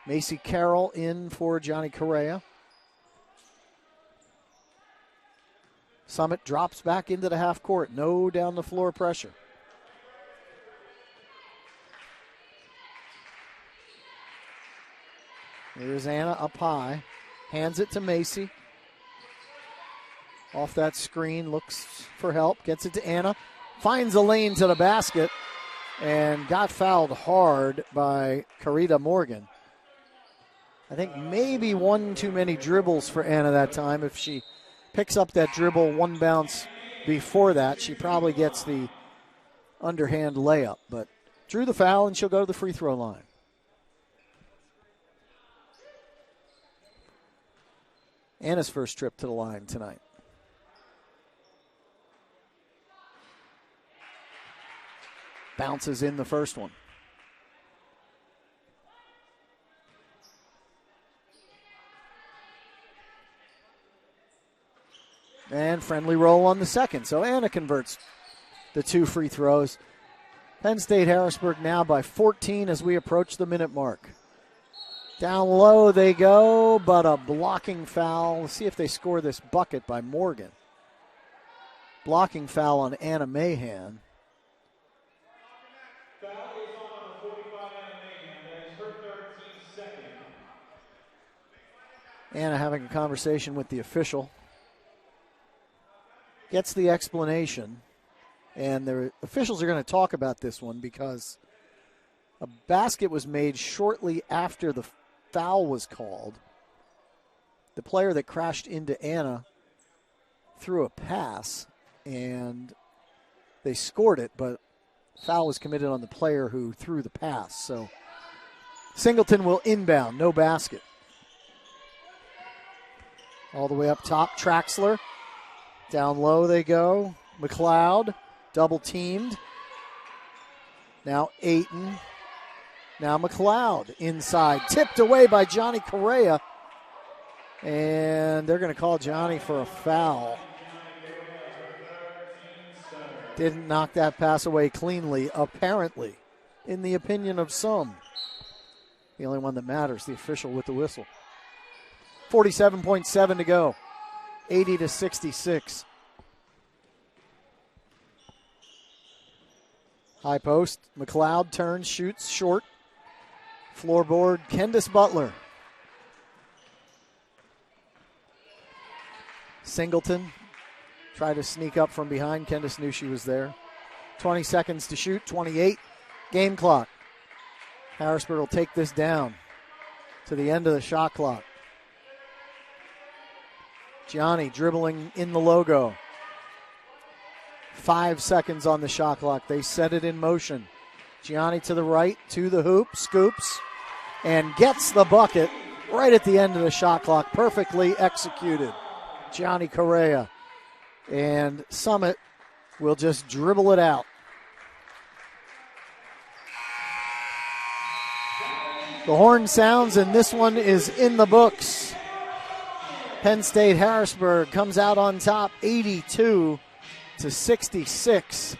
Macy Carroll in for Johnny Correa. Summit drops back into the half court. No down the floor pressure. Here's Anna up high. Hands it to Macy. Off that screen, looks for help. Gets it to Anna. Finds a lane to the basket. And got fouled hard by Karita Morgan. I think maybe one too many dribbles for Anna that time. If she picks up that dribble one bounce before that, she probably gets the underhand layup. But drew the foul, and she'll go to the free throw line. Anna's first trip to the line tonight. Bounces in the first one. And friendly roll on the second. So Anna converts the 2 free throws. Penn State Harrisburg now by 14 as we approach the minute mark. Down low they go, but a blocking foul. Let's see if they score this bucket by Morgan. Blocking foul on Anna Mahan. Foul is on number 45, Anna Mahan. That is her 13th second. Anna having a conversation with the official. Gets the explanation, and the officials are going to talk about this one because a basket was made shortly after the foul was called. The player that crashed into Anna threw a pass, and they scored it, but foul was committed on the player who threw the pass. So Singleton will inbound, no basket. All the way up top, Traxler. Down low they go. McLeod, double teamed. Now Ayton. Now McLeod inside. Tipped away by Johnny Correa. And they're going to call Johnny for a foul. Didn't knock that pass away cleanly, apparently, in the opinion of some. The only one that matters, the official with the whistle. 47.7 to go. 80-66. High post. McLeod turns, shoots, short. Floorboard, Kendis Butler. Singleton tried to sneak up from behind. Kendis knew she was there. 20 seconds to shoot, 28. Game clock. Harrisburg will take this down to the end of the shot clock. Gianni dribbling in the logo. 5 seconds on the shot clock. They set it in motion. Gianni to the right, to the hoop, scoops, and gets the bucket right at the end of the shot clock. Perfectly executed. Gianni Correa. And Summit will just dribble it out. The horn sounds, and this one is in the books. Penn State Harrisburg comes out on top 82-66.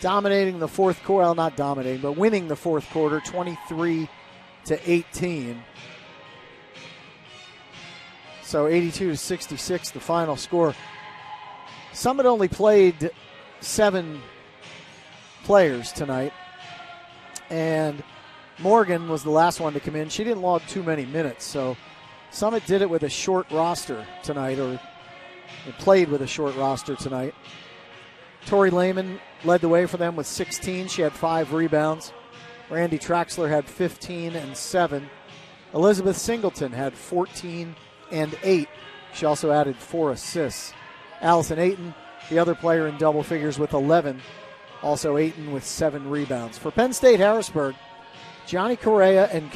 Dominating the fourth quarter, well, not dominating, but winning the fourth quarter 23-18. So 82-66, the final score. Summit only played 7 players tonight, and Morgan was the last one to come in. She didn't log too many minutes, so Summit did it with a short roster tonight, or it played with a short roster tonight. Tori Lehman led the way for them with 16. She had 5 rebounds. Randy Traxler had 15 and 7. Elizabeth Singleton had 14 and 8. She also added 4 assists. Allison Ayton, the other player in double figures with 11. Also Ayton with 7 rebounds. For Penn State Harrisburg, Gianni Correa and